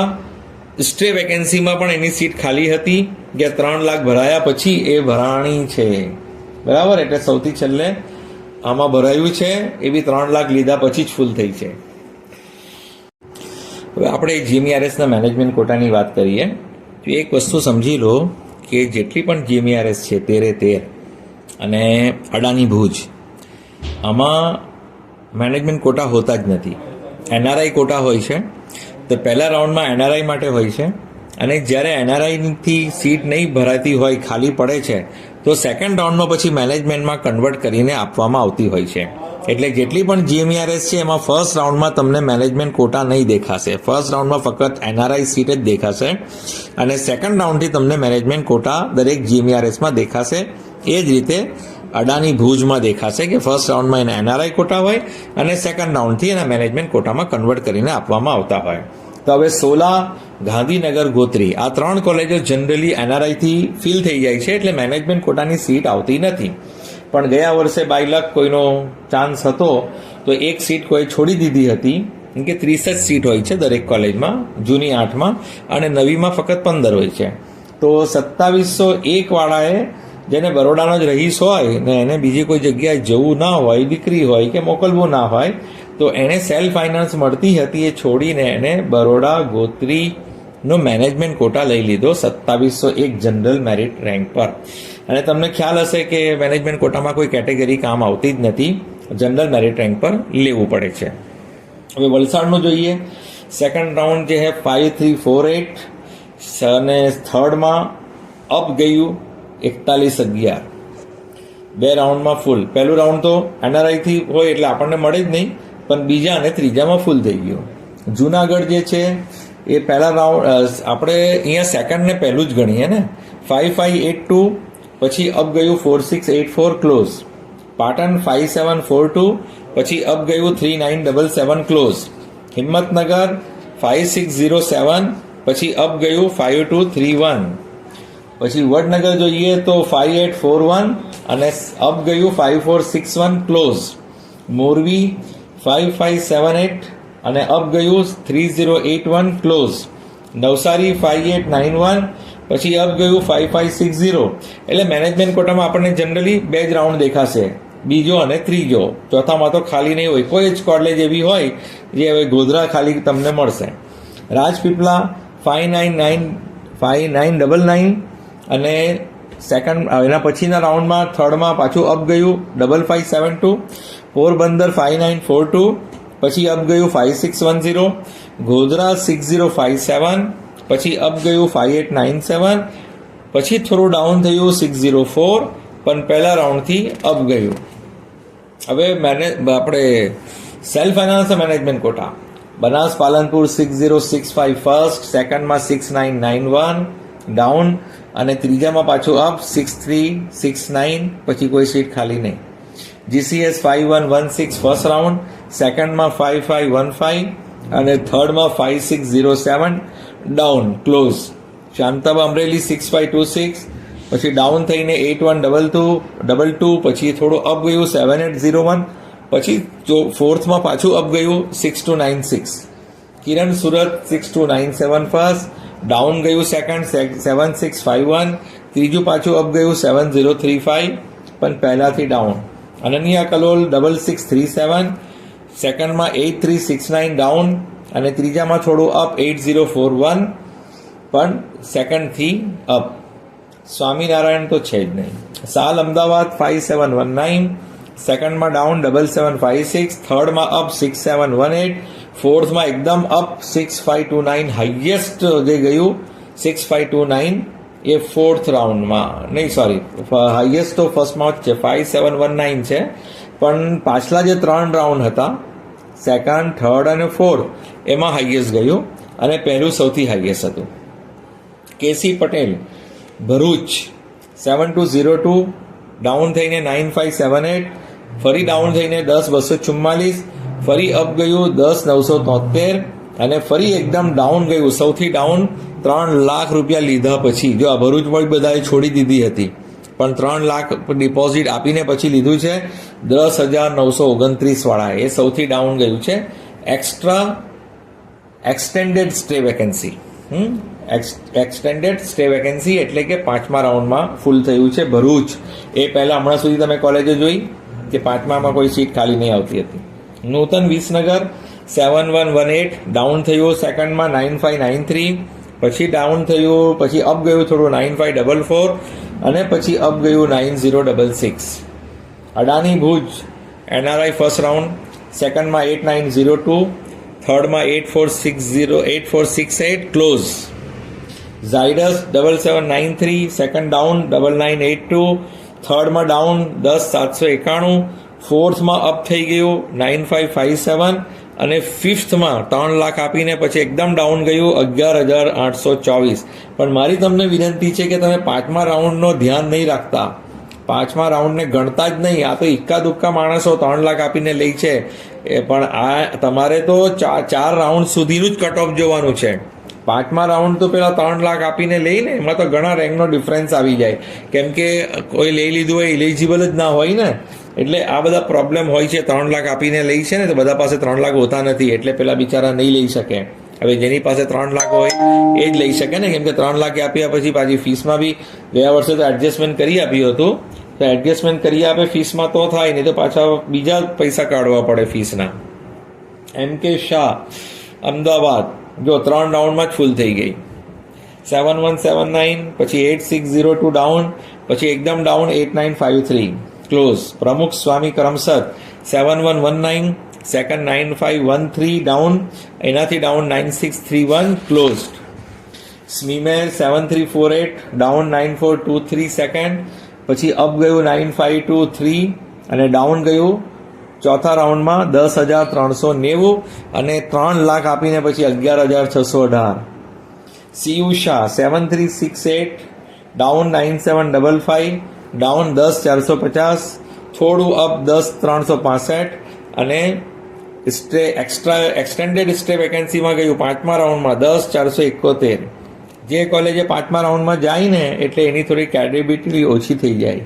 સ્ટ્રે વેકેન્સીમાં પણ એની સીટ ખાલી હતી કે 3 લાખ ભરાયા પછી એ ભરાણી છે. બરાબર, એટલે સૌથી છેલ્લે આમાં ભરાયું છે. એવી 3 લાખ લીધા પછી જ ફૂલ થઈ છે. હવે આપણે જીએમઈઆરએસના મેનેજમેન્ટ કોટાની વાત કરીએ તો એક વસ્તુ સમજી લો કે જેટલી પણ જીએમઈઆરએસ છે 13 અને અડાની ભુજ, આમાં મેનેજમેન્ટ કોટા હોતા જ નથી. એનઆરઆઈ કોટા હોય છે. તો પહેલા રાઉન્ડમાં એનઆરઆઈ માટે હોય છે, અને જ્યારે એનઆરઆઈથી સીટ નહીં ભરાતી હોય, ખાલી પડે છે, તો સેકન્ડ રાઉન્ડમાં પછી મેનેજમેન્ટમાં કન્વર્ટ કરીને આપવામાં આવતી હોય છે. એટલે જેટલી પણ જીએમઈઆરએસ છે એમાં ફર્સ્ટ રાઉન્ડમાં તમને મેનેજમેન્ટ કોટા નહીં દેખાશે. ફર્સ્ટ રાઉન્ડમાં ફક્ત એનઆરઆઈ સીટ જ દેખાશે, અને સેકન્ડ રાઉન્ડથી તમને મેનેજમેન્ટ કોટા દરેક જીએમઈઆરએસમાં દેખાશે. એ જ રીતે અડાની ભુજમાં દેખાશે કે ફર્સ્ટ રાઉન્ડમાં એના એનઆરઆઈ કોટા હોય અને સેકન્ડ રાઉન્ડથી એના મેનેજમેન્ટ કોટામાં કન્વર્ટ કરીને આપવામાં આવતા હોય. તો હવે સોલા, ગાંધીનગર, ગોત્રી, આ 3 કોલેજો જનરલી એનઆરઆઈથી ફિલ થઈ જાય છે, એટલે મેનેજમેન્ટ કોટાની સીટ આવતી નથી. પણ ગયા વર્ષે બાય લક કોઈનો ચાન્સ હતો તો એક સીટ કોઈ છોડી દીધી હતી. કેમ કે 30 જ સીટ હોય છે દરેક કોલેજમાં, જૂની 8માં અને નવીમાં ફક્ત 15 હોય છે. તો 2701 વાળાએ, જેને બરોડાનો જ રહીશ હોય ને એને બીજી કોઈ જગ્યાએ જવું ના હોય, દીકરી હોય કે મોકલવું ના હોય, તો એને સેલ્ફ ફાઇનાન્સ મળતી હતી, એ છોડીને એને બરોડા ગોત્રીનો મેનેજમેન્ટ કોટા લઈ લીધો 2701 જનરલ મેરિટ રેન્ક પર. અને તમને ખ્યાલ હશે કે મેનેજમેન્ટ કોટામાં કોઈ કેટેગરી કામ આવતી જ નથી, જનરલ મેરિટ રેન્ક પર લેવું પડે છે. હવે વલસાડનું જોઈએ. સેકન્ડ રાઉન્ડ જે હે 5348 અને થર્ડમાં અપ ગયું 4111. 2 રાઉન્ડમાં ફૂલ. પહેલું રાઉન્ડ તો એનઆરઆઈથી હોય એટલે આપણને મળે જ નહીં, પણ બીજા અને ત્રીજામાં ફૂલ થઈ ગયું. જુનાગઢ જે છે એ પહેલા રાઉન્ડ, આપણે અહીંયા સેકન્ડ ને પહેલું જ ગણીએ ને, 5582, પછી અપ ગયું 4684 ક્લોઝ. પાટણ 5742, પછી અપ ગયું 3977 ક્લોઝ. હિંમતનગર 5607, પછી અપ ગયું 5231. પછી વડનગર જોઈએ તો 5841 અને અપ ગયું 5461 ક્લોઝ. મોરબી 5578 અને અપ ગયું 3081 ક્લોઝ. નવસારી 5891, પછી અપ ગયું 5560. એટલે મેનેજમેન્ટ કોટામાં આપણને જનરલી 2 જ રાઉન્ડ દેખાશે, બીજો અને ત્રીજો. ચોથામાં તો ખાલી નહીં હોય. કોઈ જ કોલેજ એવી હોય જે હવે ગોધરા ખાલી તમને મળશે. રાજપીપળા 5999 અને સેકન્ડ, એના પછીના રાઉન્ડમાં થર્ડમાં પાછું અપ ગયું 5572. પોરબંદર 5942, પછી અપ ગયું 5610. ગોધરા 6057, પછી અપ ગયું 5897. પછી થોડું ડાઉન થયું 604, પણ પહેલા રાઉન્ડથી અપ ગયું. હવે આપણે self finance management quota. Banas Palanpur 6065 first, સેકન્ડમાં 6991 ડાઉન, અને ત્રીજામાં પાછું અપ 6369, પછી કોઈ સીટ ખાલી નહીં. જીસીએસ 5116 ફર્સ્ટ રાઉન્ડ, સેકન્ડમાં 5515 અને થર્ડમાં 5607 ડાઉન ક્લોઝ. શાંતાબા અમરેલી 6526, પછી ડાઉન થઈને 8122, પછી થોડું અપ ગયું 7801, પછી ફોર્થમાં પાછું અપ ગયું 6296. કિરણ સુરત 6297 ફર્સ્ટ, ડાઉન ગયું સેકન્ડ 7651, ત્રીજું પાછું અપ ગયું 7035, પણ પહેલાથી ડાઉન. અનન્યા કલોલ 6637, સેકન્ડમાં 8369 ડાઉન, અને ત્રીજામાં થોડું અપ 8041 પણ સેકન્ડથી અપ. સ્વામિનારાયણ તો છે જ નહીં. સાલ અમદાવાદ 5719, સેકન્ડમાં ડાઉન 7756, થર્ડમાં અપ 6718, ફોર્થમાં એકદમ અપ 6529, હાઈએસ્ટ જે ગયું 6529 એ ફોર્થ રાઉન્ડમાં, નહીં સોરી, હાઈએસ્ટ તો ફર્સ્ટમાં જ છે 5719 છે, પણ પાછલા જે 3 રાઉન્ડ હતા સેકન્ડ, થર્ડ અને ફોર્થ એમાં હાઈએસ્ટ ગયું અને પહેલું સૌથી હાઈએસ્ટ હતું. કેસી પટેલ ભરૂચ 7202, ડાઉન થઈને 9578, ફરી ડાઉન થઈને 10244, ફરી અપ ગયું 10973 અને ફરી એકદમ ડાઉન ગયું. સૌથી ડાઉન 3 લાખ રૂપિયા લીધા પછી, જો આ ભરૂચમાં બધાએ છોડી દીધી હતી પણ 3 લાખ ડિપોઝિટ આપીને પછી લીધું છે 10,929 વાળા, એ સૌથી ડાઉન ગયું છે. Extended stay vacancy, extended stay vacancy એટલે કે 5મા રાઉન્ડમાં ફૂલ થયું છે ભરૂચ. એ પહેલાં હમણાં સુધી તમે કોલેજો જોઈ કે 5મામાં કોઈ સીટ ખાલી નહીં આવતી હતી. નૂતન વિસનગર 7118, ડાઉન થયું સેકન્ડમાં 9593, પછી ડાઉન થયું, પછી અપ ગયું થોડું 9544 અને પછી અપ ગયું 9066. Adani Bhuj NRI first round, સેકન્ડમાં 8902, થર્ડમાં 8468 ક્લોઝ. ઝાયડસ 7793, સેકન્ડ ડાઉન 9982, થર્ડમાં ડાઉન 10791, ફોર્થમાં અપ થઈ ગયું 9557 અને ફિફ્થમાં 3 લાખ આપીને પછી એકદમ ડાઉન ગયું 11,824. પણ મારી તમને વિનંતી છે કે તમે 5મા રાઉન્ડનો ધ્યાન નહીં રાખતા, 5મા રાઉન્ડને ગણતા જ નહીં. આ તો ઇક્કા દુક્કા માણસો 3 લાખ આપીને લે છે, પણ આ તમારે તો 4 રાઉન્ડ સુધીનું જ કટ ઓફ જોવાનું છે. 5મા રાઉન્ડ તો પેલા 3 લાખ આપીને લઈને એમાં તો ઘણા રેન્કનો ડિફરન્સ આવી જાય, કેમ કે કોઈ લઈ લીધું હોય ઇલિજિબલ જ ના હોય ને, એટલે આ બધા પ્રોબ્લેમ હોય છે. 3 લાખ આપીને લઈ છે ને તો બધા પાસે 3 લાખ હોતા નથી, એટલે પેલા બિચારા નહીં લઈ શકે. હવે જેની પાસે 3 લાખ હોય એ જ લઈ શકે ને, કેમ કે 3 લાખ આપ્યા પછી પાછી ફીસમાં બી ગયા વર્ષે તો એડજસ્ટમેન્ટ કરી આપ્યું હતું, તો એડજસ્ટમેન્ટ કરી આપે ફીસમાં તો થાય, નહીં તો પાછા બીજા પૈસા કાઢવા પડે ફીસના. એમ કે શાહ અમદાવાદ જો 3 રાઉન્ડમાં જ ફૂલ થઈ ગઈ. 7179, પછી 8602 ડાઉન, પછી એકદમ down 8953 close. Pramukh Swami Karamsad 7119, second 9513 down, એનાથી down 9631 close. SMIMER 7348, down 9423 second, પછી અપ ગયું 9523 અને ડાઉન ગયું ચોથા રાઉન્ડમાં 10,390 અને 3 લાખ આપીને પછી 11,618. સીયુ શાહ 7368, ડાઉન 9755, ડાઉન 10,450, થોડું અપ 10,365 અને એક્સટેન્ડેડ સ્ટે વેકેન્સીમાં ગયું 5મા રાઉન્ડમાં 10,471. જે કોલેજે 5મા રાઉન્ડમાં જાય ને એટલે એની થોડી ક્રેડિબિલિટી ઓછી થઈ જાય.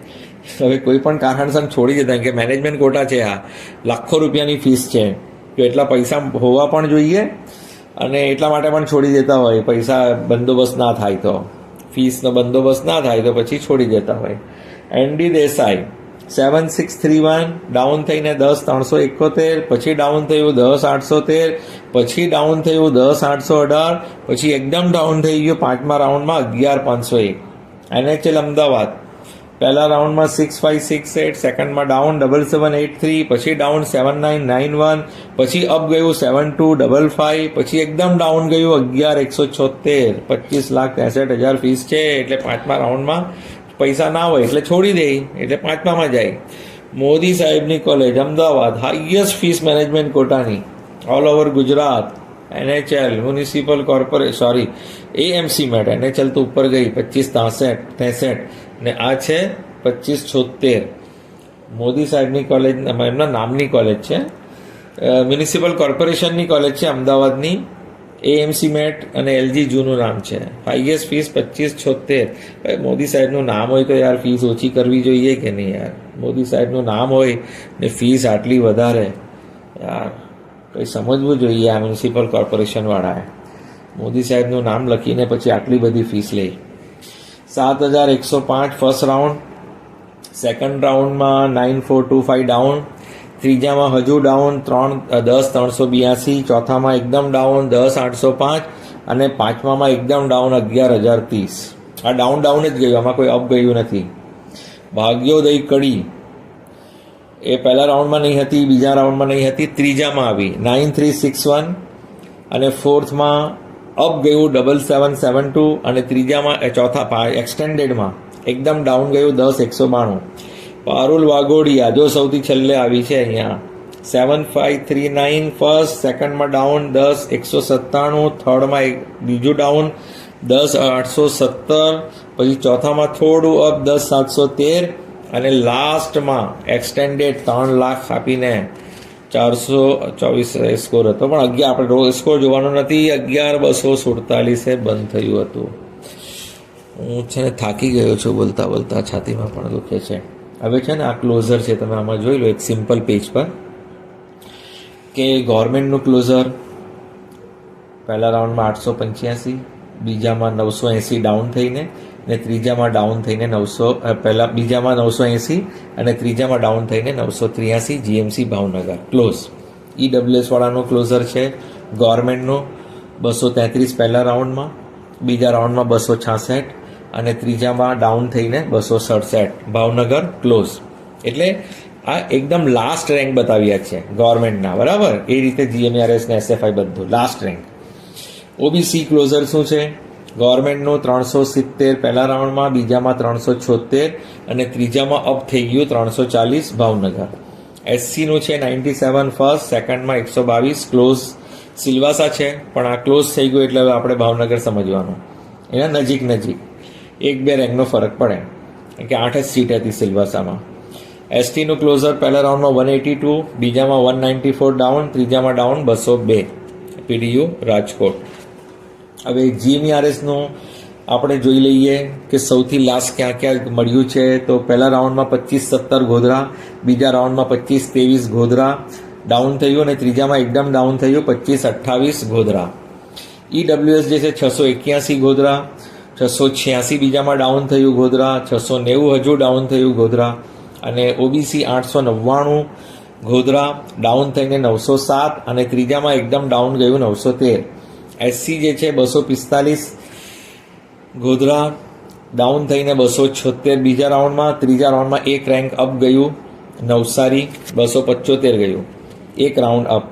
હવે કોઈ પણ કારણસર છોડી દેતા, કે મેનેજમેન્ટ કોટા છે, આ લાખો રૂપિયાની ફીસ છે, તો એટલા પૈસા હોવા પણ જોઈએ અને એટલા માટે પણ છોડી દેતા હોય. પૈસા બંદોબસ્ત ના થાય તો, ફીસનો બંદોબસ્ત ના થાય તો પછી છોડી દેતા હોય. એનડી દેસાઈ 7631, ડાઉન થઈને 10,371, પછી ડાઉન થયું 10,813, પછી ડાઉન થયું 10,818, પછી એકદમ ડાઉન થઈ ગયું 5મા રાઉન્ડમાં 11,501. NHL અમદાવાદ પહેલા રાઉન્ડમાં 6568, સેકન્ડમાં ડાઉન 7783, પછી ડાઉન 7991, પછી અપ ગયું 7255, પછી એકદમ ડાઉન ગયું 11,176. 25,63,000 ફીસ છે, એટલે 5મા રાઉન્ડમાં પૈસા ના હોય એટલે છોડી દે, એટલે 5મામાં જાય. મોદી સાહેબની college Ahmedabad highest fees management કોટાની all over Gujarat. NHL municipal corporation AMC MET, NHL તો ઉપર ગઈ 25,63 ને આ છે 25,76. મોદી સાહેબની કોલેજ એમના નામની કોલેજ છે, મ્યુનિસિપલ કોર્પોરેશનની કોલેજ છે અમદાવાદની. એએમસી મેટ અને એલજી જૂનું નામ છે. Highest fees 25,76. મોદી સાહેબનું નામ હોય તો યાર ફીસ ઓછી કરવી જોઈએ કે નહીં યાર? મોદી સાહેબનું નામ હોય ને ફીસ આટલી વધારે, યાર કંઈ સમજવું જોઈએ આ મ્યુનિસિપલ કોર્પોરેશનવાળાએ. મોદી સાહેબનું નામ લખીને પછી આટલી બધી ફીસ લે. 7,105 ફર્સ્ટ રાઉન્ડ, સેકન્ડ રાઉન્ડમાં 9425 ડાઉન, ત્રીજામાં હજુ ડાઉન 10,382, ચોથામાં એકદમ ડાઉન 10,805 અને પાંચમામાં એકદમ ડાઉન 11,030. આ ડાઉન જ ગયું, આમાં કોઈ અપ ગયું નથી. ભાગ્યોદય કડી એ પહેલા રાઉન્ડમાં નહીં હતી, બીજા રાઉન્ડમાં નહીં હતી, ત્રીજામાં આવી 9,361 અને ફોર્થમાં અપ ગયું 7,772 અને ચોથા એક્સટેન્ડેડમાં એકદમ ડાઉન ગયું 10,192. પારુલ વાઘોડિયા જો સૌથી છેલ્લે આવી છે અહીંયા 7,539 ફર્સ્ટ, સેકન્ડમાં ડાઉન 10,197, થર્ડમાં બીજું ડાઉન 10,817, પછી ચોથામાં થોડું અપ 10,713 અને લાસ્ટમાં એક્સટેન્ડેડ 3 લાખ આપીને 424 સ્કોર હતો. પણ આપણે રોજ સ્કોર જોવાનો નથી, 11,247 બંધ થયું હતું. હું છે ને થાકી ગયો છું, બોલતા બોલતા છાતીમાં પણ દુખે છે. હવે છે ને આ ક્લોઝર છે, તમે આમાં જોઈ લો એક સિમ્પલ પેજ પર કે ગવર્મેન્ટનું ક્લોઝર પહેલા રાઉન્ડમાં 885, બીજામાં 980 ડાઉન થઈને ને ત્રીજામાં ડાઉન થઈને બીજામાં 980 અને ત્રીજામાં ડાઉન થઈને 983. GMC Bhavnagar close. ઈડબ્લ્યુએસ વાળાનું ક્લોઝર છે ગવર્મેન્ટનું 233 પહેલા રાઉન્ડમાં, બીજા રાઉન્ડમાં 266 અને ત્રીજામાં ડાઉન થઈને 267. ભાવનગર ક્લોઝ. એટલે આ એકદમ લાસ્ટ રેન્ક બતાવ્યા છે ગવર્મેન્ટના, બરાબર. એ રીતે જીએમઆરએસ ને એસએફઆઈ બધું લાસ્ટ રેન્ક. ઓબીસી ક્લોઝર શું છે? ગવર્મેન્ટનું 370 પહેલા રાઉન્ડમાં, બીજામાં 376 અને ત્રીજામાં અપ થઈ ગયું 340. ભાવનગર. એસસીનું છે 97 ફર્સ્ટ, સેકન્ડમાં 122 ક્લોઝ. સિલવાસા છે પણ આ ક્લોઝ થઈ ગયું એટલે હવે આપણે ભાવનગર સમજવાનું. એના નજીક 1-2 રેન્કનો ફરક પડે કે 8 જ સીટ હતી સિલવાસામાં. એસટીનું ક્લોઝર પહેલા રાઉન્ડમાં 182, બીજામાં 194 ડાઉન, ત્રીજામાં ડાઉન 202. પીડીયુ રાજકોટ. હવે જીએમઆરએસનું આપણે જોઈ લઈએ કે સૌથી લાસ્ટ ક્યાં મળ્યું છે. તો પહેલા રાઉન્ડમાં 25-17 ગોધરા, બીજા રાઉન્ડમાં 25-23 ગોધરા ડાઉન થયું અને ત્રીજામાં એકદમ ડાઉન થયું 25-28 ગોધરા. ઈડબ્લ્યુએસ જે છે 681 ગોધરા, 686 બીજામાં ડાઉન થયું ગોધરા, 690 હજુ ડાઉન થયું ગોધરા અને ઓબીસી 899 ગોધરા ડાઉન થઈને 907 અને ત્રીજામાં એકદમ ડાઉન ગયું 913. એસસી જે છે 245 ગોધરા ડાઉન થઈને 276 બીજા રાઉન્ડમાં, ત્રીજા રાઉન્ડમાં એક રેન્ક અપ ગયું નવસારી 275 ગયું, એક રાઉન્ડ અપ.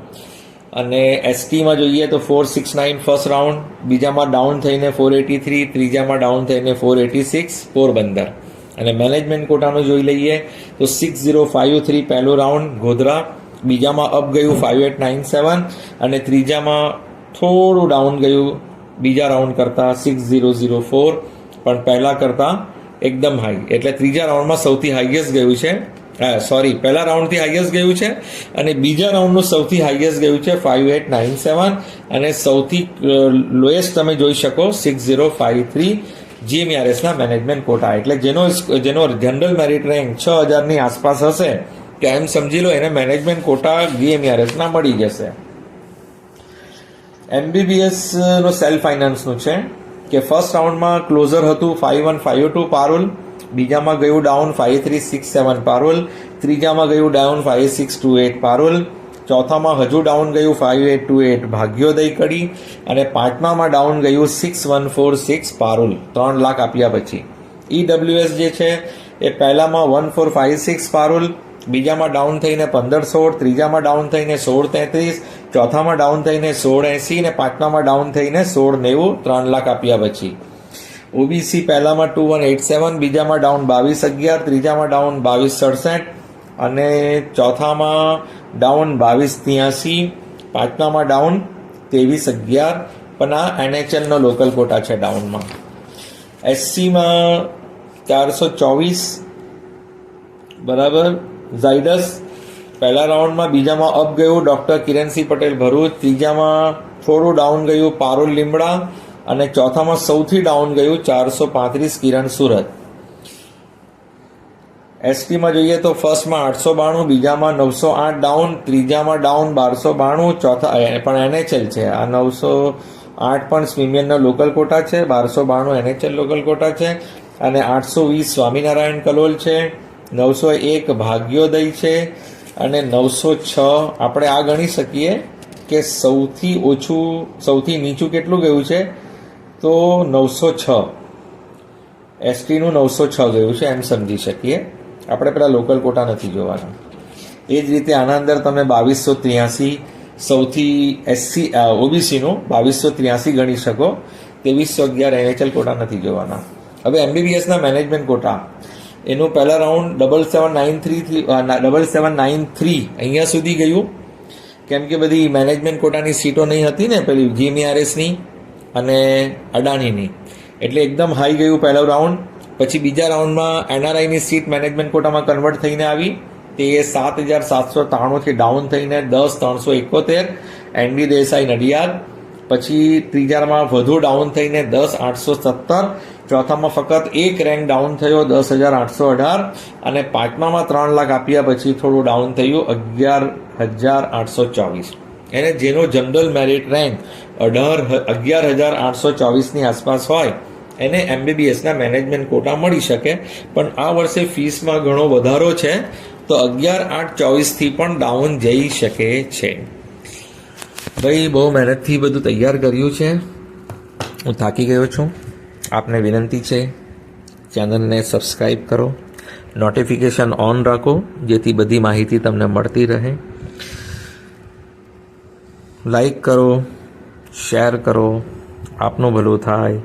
અને એસટીમાં જોઈએ તો 469 ફર્સ્ટ રાઉન્ડ, બીજામાં ડાઉન થઈને 483, ત્રીજામાં ડાઉન થઈને 486 પોરબંદર. અને મેનેજમેન્ટ કોટાનું જોઈ લઈએ તો 6053 પહેલો રાઉન્ડ ગોધરા, બીજામાં અપ ગયું 5897 અને ત્રીજામાં થોડું ડાઉન ગયું બીજા રાઉન્ડ કરતાં 6004, પણ પહેલા કરતાં એકદમ હાઈ. એટલે ત્રીજા રાઉન્ડમાં સૌથી હાઈએસ્ટ ગયું છે, પહેલા રાઉન્ડથી હાઈએસ્ટ ગયું છે અને બીજા રાઉન્ડનું સૌથી હાઈએસ્ટ ગયું છે 5897 અને સૌથી લોએસ્ટ તમે જોઈ શકો 6053 જીએમઆરએસના મેનેજમેન્ટ કોટા. એટલે જેનો જનરલ મેરિટ રેન્ક 6000ની આસપાસ હશે કે એમ સમજી લો એને મેનેજમેન્ટ કોટા જીએમઆરએસના મળી જશે. એમબીબીએસનો સેલ્ફ ફાઇનાન્સનું છે કે ફર્સ્ટ રાઉન્ડમાં ક્લોઝર હતું 5152 પારુલ, બીજામાં ગયું ડાઉન 5367 પારુલ, ત્રીજામાં ગયું ડાઉન 5628 પારુલ, ચોથામાં હજુ ડાઉન ગયું 5828 ભાગ્યોદય કડી અને પાંચમામાં ડાઉન ગયું 6146 પારુલ 3 લાખ આપ્યા પછી. ઈડબ્લ્યુએસ જે છે એ પહેલામાં 1456 પારુલ, બીજામાં ડાઉન થઈને 1516, ત્રીજામાં ડાઉન થઈને 1633, ચોથામાં ડાઉન થઈને 1680 અને પાંચમામાં ડાઉન થઈને 1690 3 લાખ આપ્યા પછી. ઓબીસી પહેલામાં 2187, બીજામાં ડાઉન 2211, ત્રીજામાં ડાઉન 2267 અને ચોથામાં ડાઉન 2283, પાંચમામાં ડાઉન 2311. પણ આ એનએચએલનો લોકલ કોટા છે ડાઉનમાં. એસસીમાં 424 બરાબર ઝાયડસ પહેલા રાઉન્ડમાં, બીજામાં અપ ગયું ડૉક્ટર કિરણસિંહ પટેલ ભરૂચ, ત્રીજામાં થોડું ડાઉન ગયું પારુલ લીમડા અને ચોથામાં સૌથી ડાઉન ગયું 435 કિરણ સુરત. એસટીમાં જોઈએ તો ફર્સ્ટમાં 892, બીજામાં 908 ડાઉન, ત્રીજામાં ડાઉન 1292, ચોથા પણ એનએચએલ છે આ 908 પણ સ્વિમિયનનો લોકલ કોટા છે, 1292 એનએચએલ લોકલ કોટા છે અને 820 સ્વામિનારાયણ કલોલ છે, 901 ભાગ્યોદય છે અને 906 આપણે આ ગણી શકીએ કે સૌથી નીચું કેટલું ગયું છે, તો 906 એસટીનું 906 ગયું છે એમ સમજી શકીએ. આપણે પેલા લોકલ કોટા નથી જોવાના. એ જ રીતે આના અંદર તમે 2283 સૌથી એસસી ઓબીસીનું 2283 ગણી શકો. 2311 NHL કોટા નથી જોવાના. હવે MBBSના મેનેજમેન્ટ કોટા એનું પહેલા રાઉન્ડ 7793 અહીંયા સુધી ગયું, કેમ કે બધી મેનેજમેન્ટ કોટાની સીટો નહીં હતી ને, પેલી GMERSની અને અડાણીની, એટલે એકદમ હાઈ ગયું પહેલો રાઉન્ડ. પછી બીજા રાઉન્ડમાં NRIની સીટ મેનેજમેન્ટ કોટામાં કન્વર્ટ થઈને આવી, તે 7793થી ડાઉન થઈને 10371 ND દેસાઈ નડિયાદ. પછી ત્રીજામાં વધુ ડાઉન થઈને 10817, ચોથામાં ફક્ત એક રેન્ક ડાઉન થયો 10818, અને પાંચમામાં 3 લાખ આપ્યા પછી થોડું ડાઉન થયું 11824. એને જેનો જનરલ મેરિટ રેન્ક 11824ની આસપાસ હોય એને MBBSના મેનેજમેન્ટ કોટા મળી શકે. પણ આ વર્ષે ફીસમાં ઘણો વધારો છે, તો 11824થી પણ ડાઉન જઈ શકે છે. ભાઈ બહુ મહેનતથી બધું તૈયાર કર્યું છે, હું થાકી ગયો છું. આપને વિનંતી છે ચેનલને સબસ્ક્રાઈબ કરો, નોટિફિકેશન ઓન રાખો જેથી બધી માહિતી તમને મળતી રહે. લાઈક કરો, શેર કરો, આપનું ભલું થાય,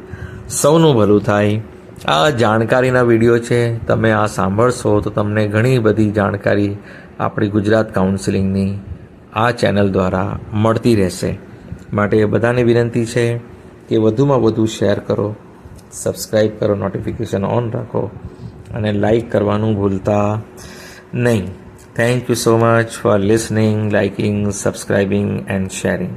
સૌનું ભલું થાય. આ જાણકારીના વિડીયો છે, તમે આ સાંભળશો તો તમને ઘણી બધી જાણકારી આપણી ગુજરાત કાઉન્સિલિંગની આ ચેનલ દ્વારા મળતી રહેશે. માટે બધાને વિનંતી છે કે વધુમાં વધુ શેર કરો, સબસ્ક્રાઈબ કરો, નોટિફિકેશન ઓન રાખો અને લાઈક કરવાનું ભૂલતા નહીં. Thank you so much for listening, liking, subscribing and sharing.